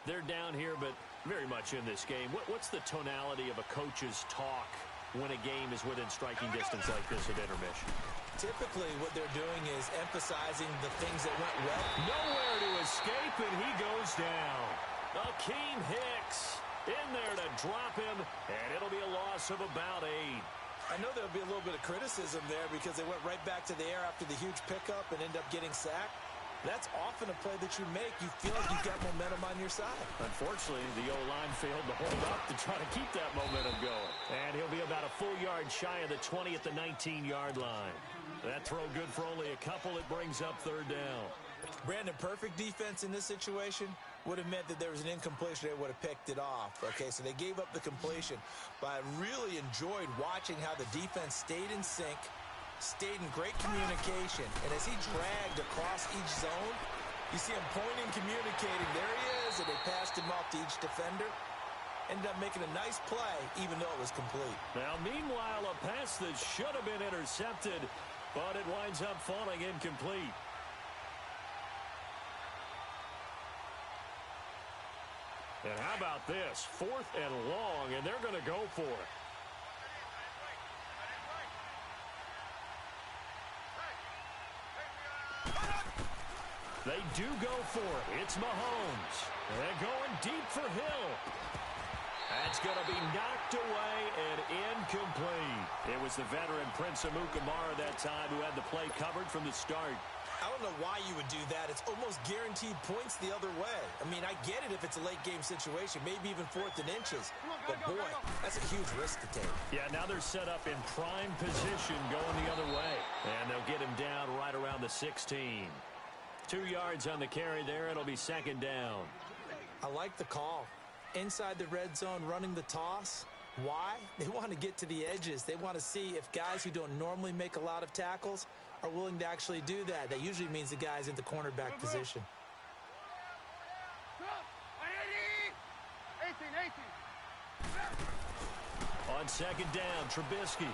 They're down here, but very much in this game. What's the tonality of a coach's talk when a game is within striking distance like this at intermission? Typically, what they're doing is emphasizing the things that went well. Nowhere to escape, and he goes down. Akeem Hicks in there to drop him, and it'll be a loss of about 8. I know there'll be a little bit of criticism there because they went right back to the air after the huge pickup and end up getting sacked. That's often a play that you make. You feel like you've got momentum on your side. Unfortunately, the O-line failed to hold up to try to keep that momentum going. And he'll be about a full yard shy of the 20 at the 19-yard line. That throw good for only a couple. It brings up 3rd down. Brandon, perfect defense in this situation would have meant that there was an incompletion. They would have picked it off. Okay, so they gave up the completion. But I really enjoyed watching how the defense stayed in sync, stayed in great communication. And as he dragged across each zone, you see him pointing, communicating. There he is, and they passed him off to each defender. Ended up making a nice play, even though it was complete. Now, meanwhile, a pass that should have been intercepted, but it winds up falling incomplete. And how about this? 4th and long, and they're going to go for it. They do go for it. It's Mahomes. They're going deep for Hill. That's going to be knocked away and incomplete. It was the veteran Prince Amukamara that time who had the play covered from the start. I don't know why you would do that. It's almost guaranteed points the other way. I mean, I get it if it's a late-game situation, maybe even 4th and inches. But, boy, that's a huge risk to take. Yeah, now they're set up in prime position going the other way. And they'll get him down right around the 16. 2 yards on the carry there. It'll be 2nd down. I like the call. Inside the red zone running the toss. Why? They want to get to the edges. They want to see if guys who don't normally make a lot of tackles are willing to actually do that. That usually means the guy's in the cornerback position. 18. On 2nd down, Trubisky.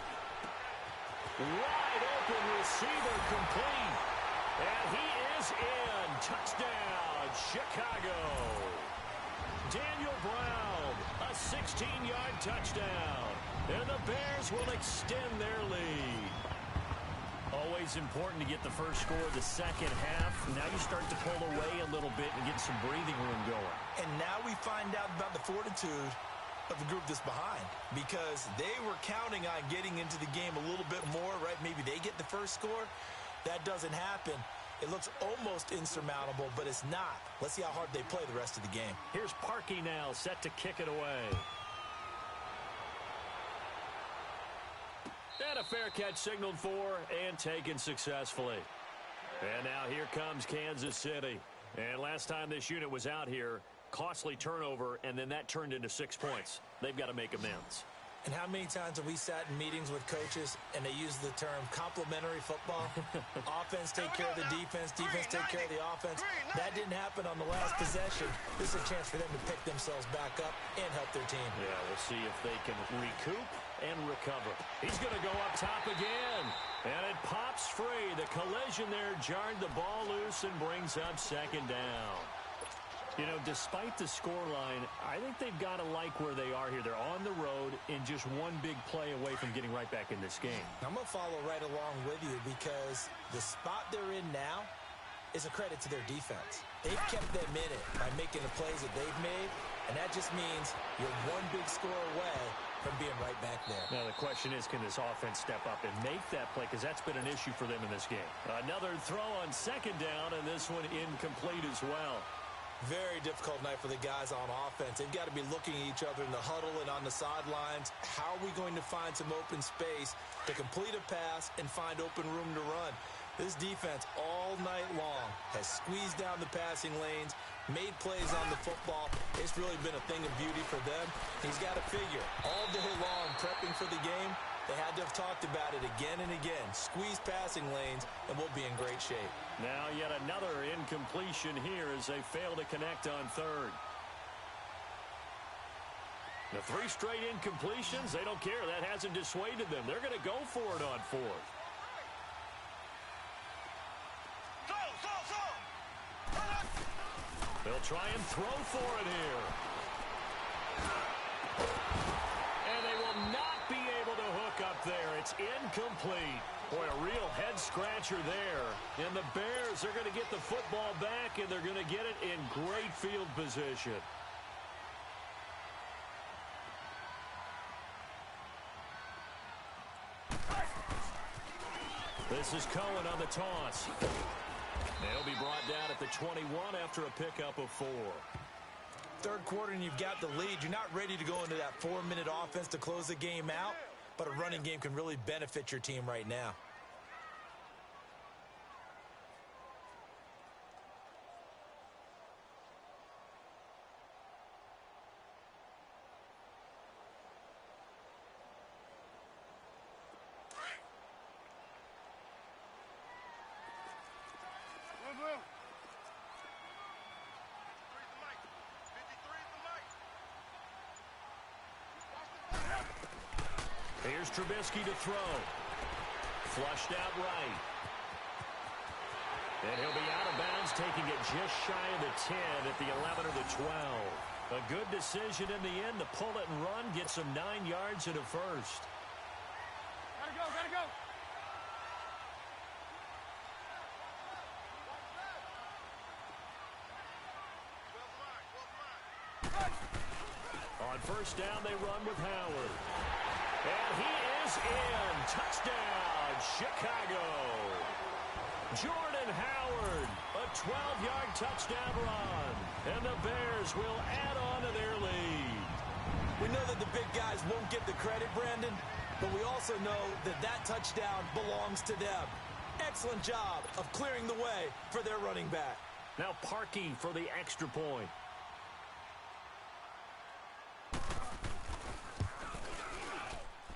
Wide open receiver complete. And he is in. Touchdown, Chicago. Daniel Brown, a 16-yard touchdown. And the Bears will extend their lead. Always important to get the first score of the second half. Now you start to pull away a little bit and get some breathing room going. And now we find out about the fortitude of the group that's behind, because they were counting on getting into the game a little bit more, right? Maybe they get the first score. That doesn't happen. It looks almost insurmountable, but it's not. Let's see how hard they play the rest of the game. Here's Parkey now, set to kick it away. And a fair catch signaled for and taken successfully. And now here comes Kansas City. And last time this unit was out here, costly turnover, and then that turned into 6 points. They've got to make amends. And how many times have we sat in meetings with coaches and they use the term complementary football? Offense take care of the defense, defense take care of the offense. That didn't happen on the last possession. This is a chance for them to pick themselves back up and help their team. Yeah, we'll see if they can recoup and recover. He's going to go up top again. And it pops free. The collision there jarred the ball loose and brings up second down. You know, despite the scoreline, I think they've got to like where they are here. They're on the road and just one big play away from getting right back in this game. I'm going to follow right along with you because the spot they're in now is a credit to their defense. They've kept them in it by making the plays that they've made, and that just means you're one big score away from being right back there. Now, the question is, can this offense step up and make that play? Because that's been an issue for them in this game. Another throw on second down, and this one incomplete as well. Very difficult night for the guys on offense. They've got to be looking at each other in the huddle and on the sidelines. How are we going to find some open space to complete a pass and find open room to run? This defense all night long has squeezed down the passing lanes, made plays on the football. It's really been a thing of beauty for them. He's got to figure all day long prepping for the game. They had to have talked about it again and again. Squeeze passing lanes, and we'll be in great shape. Now yet another incompletion here as they fail to connect on third. The 3 straight incompletions, they don't care. That hasn't dissuaded them. They're going to go for it on fourth. They'll try and throw for it here. And they will not be able to hook up there. It's incomplete. Boy, a real head-scratcher there. And the Bears are going to get the football back, and they're going to get it in great field position. This is Cohen on the toss. They'll be brought down at the 21 after a pickup of 4. Third quarter and you've got the lead. You're not ready to go into that 4-minute offense to close the game out, but a running game can really benefit your team right now. Here's Trubisky to throw. Flushed out right. And he'll be out of bounds, taking it just shy of the 10 at the 11 or the 12. A good decision in the end to pull it and run, get some 9 yards and a first. Gotta go, gotta go. On first down, they run with Howard. And he is in. Touchdown, Chicago. Jordan Howard, a 12-yard touchdown run. And the Bears will add on to their lead. We know that the big guys won't get the credit, Brandon, but we also know that that touchdown belongs to them. Excellent job of clearing the way for their running back. Now Parkey for the extra point.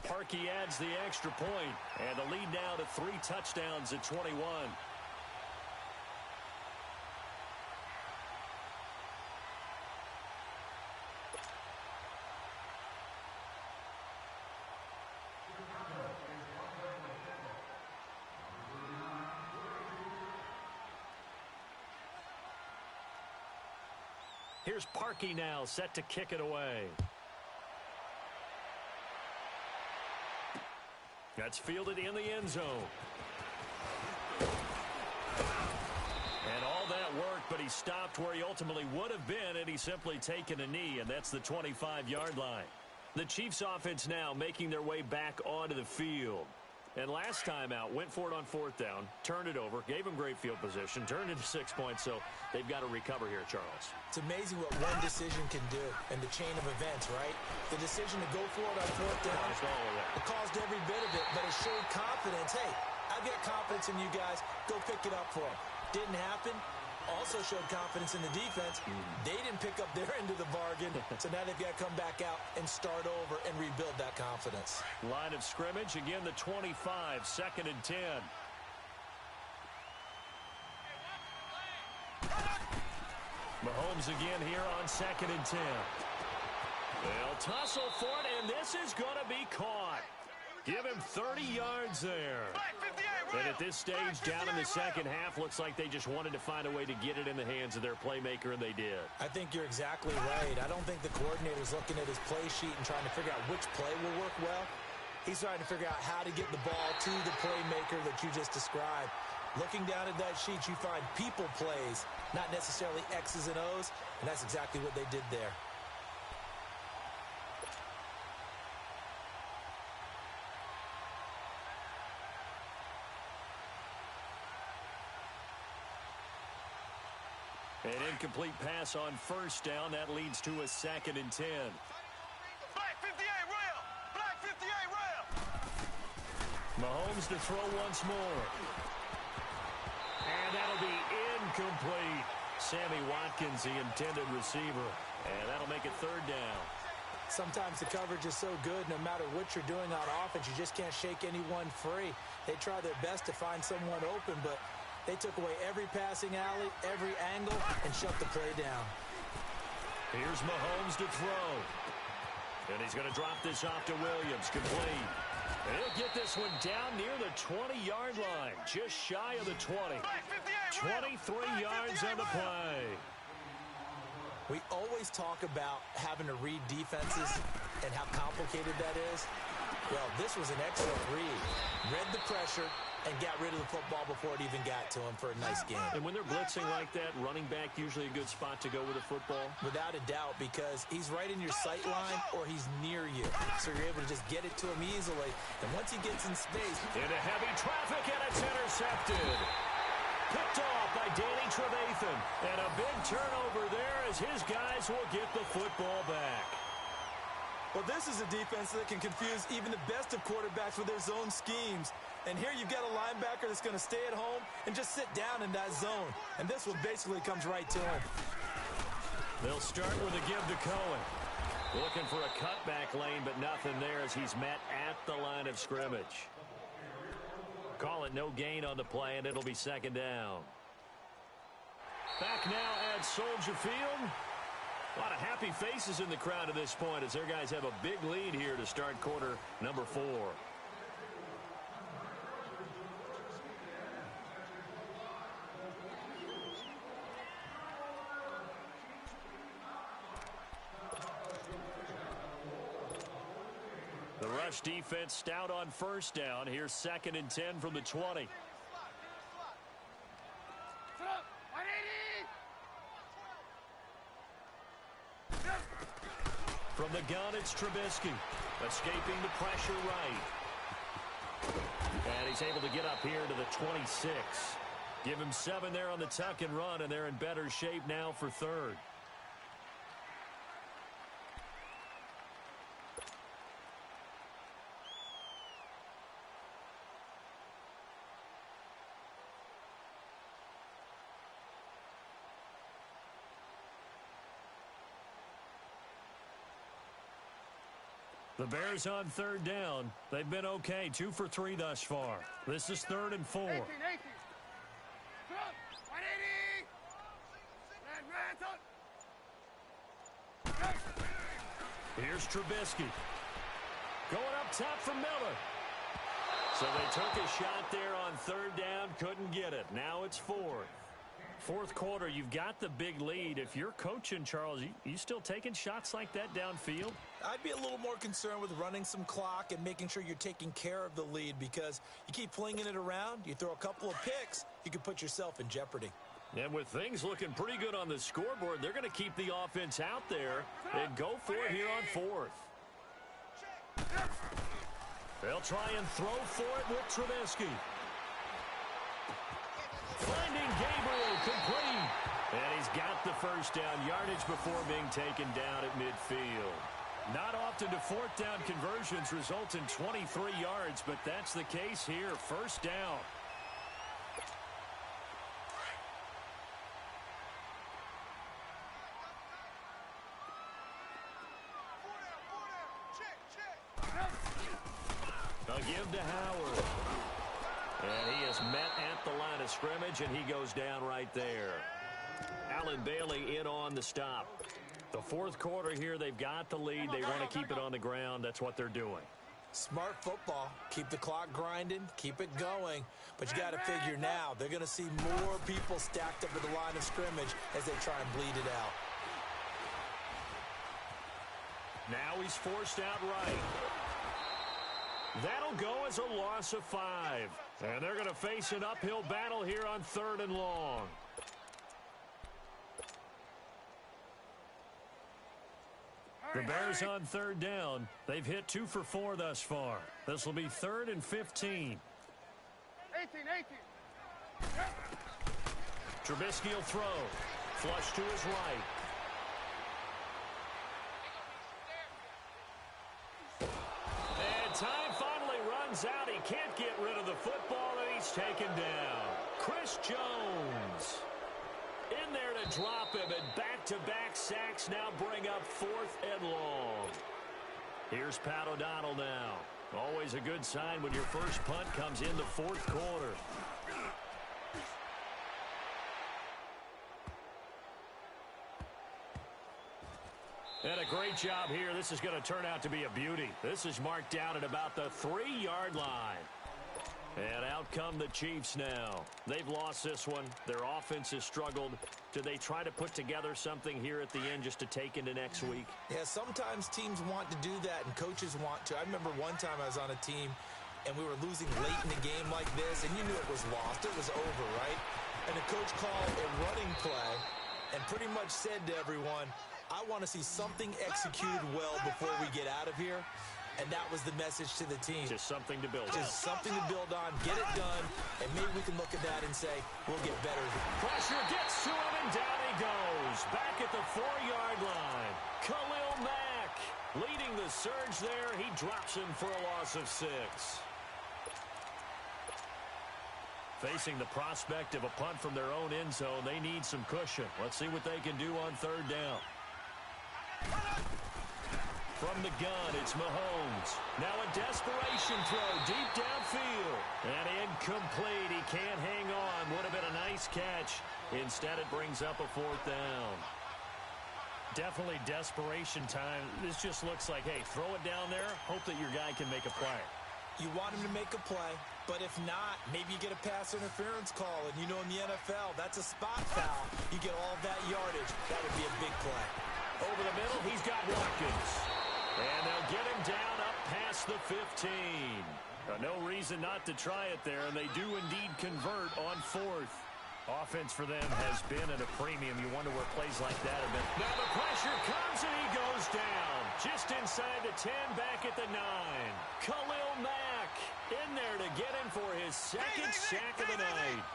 Parkey adds the extra point, and the lead now to 3 touchdowns at 21. Here's Parkey now, set to kick it away. That's fielded in the end zone. And all that worked, but he stopped where he ultimately would have been, and he's simply taken a knee, and that's the 25-yard line. The Chiefs offense now making their way back onto the field. And last time out, went for it on 4th down, turned it over, gave him great field position, turned into 6 points, so they've got to recover here, Charles. It's amazing what one decision can do in the chain of events, right? The decision to go for it on 4th down, it caused every bit of it, but it showed confidence. Hey, I've got confidence in you guys. Go pick it up for them. Didn't happen. Also showed confidence in the defense. They didn't pick up their end of the bargain, so now they've got to come back out and start over and rebuild that confidence. Line of scrimmage, again the 25, 2nd and 10. Mahomes again here on 2nd and 10. They'll tussle for it, and this is going to be caught. Give him 30 yards there. And at this stage, down in the second half, looks like they just wanted to find a way to get it in the hands of their playmaker, and they did. I think you're exactly right. I don't think the coordinator's looking at his play sheet and trying to figure out which play will work well. He's trying to figure out how to get the ball to the playmaker that you just described. Looking down at that sheet, you find people plays, not necessarily X's and O's, and that's exactly what they did there. An incomplete pass on first down. That leads to a 2nd and 10. Black 58 rail! Black 58 rail! Mahomes to throw once more. And that'll be incomplete. Sammy Watkins, the intended receiver. And that'll make it 3rd down. Sometimes the coverage is so good, no matter what you're doing on offense, you just can't shake anyone free. They try their best to find someone open, but they took away every passing alley, every angle, and shut the play down. Here's Mahomes to throw. And he's going to drop this off to Williams, complete. And he'll get this one down near the 20-yard line, just shy of the 20. 23 yards on the play. We always talk about having to read defenses and how complicated that is. Well, this was an excellent read. Read the pressure and got rid of the football before it even got to him for a nice game. And when they're blitzing like that, running back usually a good spot to go with a football? Without a doubt, because he's right in your sight line or he's near you. So you're able to just get it to him easily. And once he gets in space... Into heavy traffic, and it's intercepted. Picked off by Danny Trevathan. And a big turnover there as his guys will get the football back. Well, this is a defense that can confuse even the best of quarterbacks with their zone schemes. And here you've got a linebacker that's going to stay at home and just sit down in that zone. And this one basically comes right to him. They'll start with a give to Cohen. Looking for a cutback lane, but nothing there as he's met at the line of scrimmage. Call it no gain on the play, and it'll be 2nd down. Back now at Soldier Field. A lot of happy faces in the crowd at this point as their guys have a big lead here to start quarter number 4. The rush defense stout on first down. Here's 2nd and 10 from the 20. From the gun, it's Trubisky. Escaping the pressure right. And he's able to get up here to the 26. Give him 7 there on the tuck and run, and they're in better shape now for 3rd. The Bears on 3rd down. They've been okay, 2 for 3 thus far. This is 3rd and 4. 18. Here's Trubisky. Going up top for Miller. So they took a shot there on 3rd down, couldn't get it. Now it's 4th. 4th quarter, you've got the big lead. If you're coaching, Charles, you still taking shots like that downfield? I'd be a little more concerned with running some clock and making sure you're taking care of the lead, because you keep flinging it around, you throw a couple of picks, you can put yourself in jeopardy. And with things looking pretty good on the scoreboard, they're going to keep the offense out there and go for it here on 4th. They'll try and throw for it with Trubisky. Finding Gabriel, complete. And he's got the first down, yardage before being taken down at midfield. Not often do 4th down conversions result in 23 yards, but that's the case here. First down. A give to Howard. And he is met at the line of scrimmage, and he goes down right there. Allen Bailey in on the stop. The 4th quarter here, they've got the lead. They want to keep it on the ground. That's what they're doing. Smart football. Keep the clock grinding. Keep it going. But you got to figure now, they're going to see more people stacked up at the line of scrimmage as they try and bleed it out. Now he's forced out right. That'll go as a loss of 5. And they're going to face an uphill battle here on 3rd and long. The Bears on 3rd down. They've hit 2 for 4 thus far. This will be 3rd and 15. 18. Trubisky will throw. Flush to his right. And time finally runs out. He can't get rid of the football, and he's taken down. Chris Jones in there to drop him, and back-to-back sacks now bring up 4th and long. Here's Pat O'Donnell now. Always a good sign when your first punt comes in the 4th quarter. And a great job here. This is going to turn out to be a beauty. This is marked out at about the 3-yard line. And out come the Chiefs now. They've lost this one. Their offense has struggled. Do they try to put together something here at the end just to take into next week? Yeah, sometimes teams want to do that and coaches want to. I remember one time I was on a team and we were losing late in the game like this, and you knew it was lost. It was over, right? And the coach called a running play and pretty much said to everyone, I want to see something executed well before we get out of here. And that was the message to the team. Just something to build on. Just something to build on, get it done, and maybe we can look at that and say, we'll get better. Pressure gets to him, and down he goes. Back at the 4-yard line. Khalil Mack leading the surge there. He drops him for a loss of 6. Facing the prospect of a punt from their own end zone, they need some cushion. Let's see what they can do on 3rd down. From the gun, it's Mahomes. Now a desperation throw deep downfield. And incomplete. He can't hang on. Would have been a nice catch. Instead, it brings up a 4th down. Definitely desperation time. This just looks like, hey, throw it down there. Hope that your guy can make a play. You want him to make a play, but if not, maybe you get a pass interference call. And you know in the NFL, that's a spot foul. You get all that yardage. That would be a big play. Over the middle, he's got Watkins. And they'll get him down up past the 15. No reason not to try it there, and they do indeed convert on 4th. Offense for them has been at a premium. You wonder where plays like that have been. Now the pressure comes, and he goes down. Just inside the 10, back at the 9. Khalil Mack in there to get him for his 2nd sack of the night.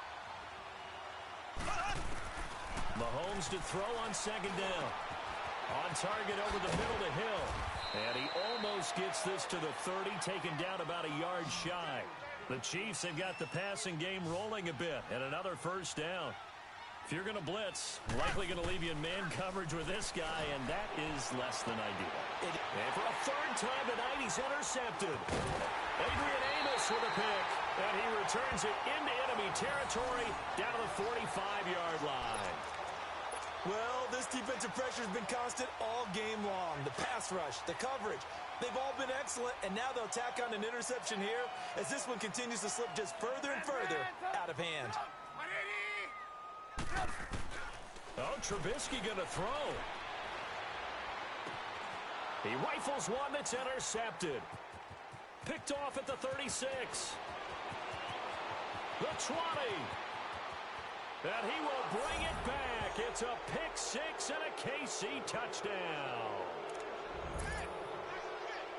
Mahomes to throw on 2nd down. On target over the middle to Hill. And he almost gets this to the 30, taken down about a yard shy. The Chiefs have got the passing game rolling a bit, and another 1st down. If you're going to blitz, likely going to leave you in man coverage with this guy, and that is less than ideal. And for a 3rd time tonight, he's intercepted. Adrian Amos with a pick, and he returns it into enemy territory down to the 45-yard line. Well, this defensive pressure has been constant all game long. The pass rush, the coverage, they've all been excellent, and now they'll tack on an interception here as this one continues to slip just further and further out of hand. Oh, Trubisky going to throw. He rifles one that's intercepted. Picked off at the 36. The 20. And he will bring it back. It's a pick 6 and a KC touchdown.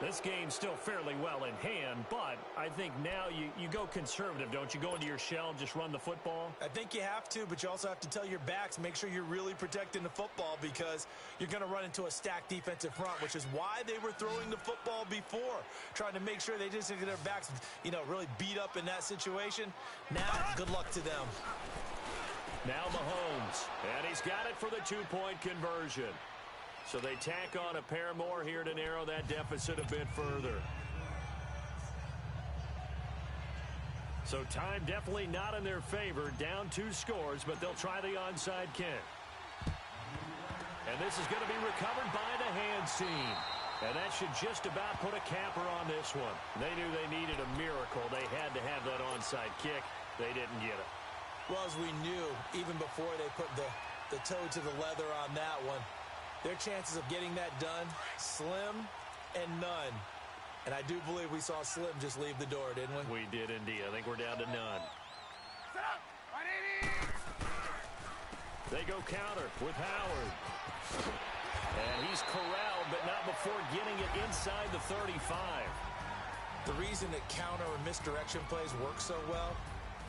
This game's still fairly well in hand, but I think now you go conservative, don't you? Go into your shell, just run the football? I think you have to, but you also have to tell your backs, make sure you're really protecting the football because you're going to run into a stacked defensive front, which is why they were throwing the football before, trying to make sure they just get their backs, really beat up in that situation. Now, good luck to them. Now Mahomes, and he's got it for the 2-point conversion. So they tack on a pair more here to narrow that deficit a bit further. So time definitely not in their favor. Down 2 scores, but they'll try the onside kick. And this is going to be recovered by the hands team. And that should just about put a capper on this one. They knew they needed a miracle. They had to have that onside kick. They didn't get it. Well, as we knew, even before they put the toe to the leather on that one, their chances of getting that done, slim and none. And I do believe we saw Slim just leave the door, didn't we? We did indeed. I think we're down to none. Set up. 180. They go counter with Howard. And he's corralled, but not before getting it inside the 35. The reason that counter or misdirection plays work so well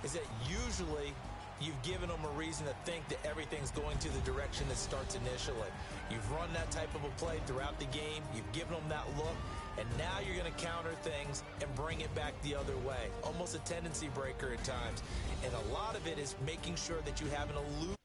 is that usually you've given them a reason to think that everything's going to the direction that starts initially. You've run that type of a play throughout the game. You've given them that look. And now you're going to counter things and bring it back the other way. Almost a tendency breaker at times. And a lot of it is making sure that you have an elusive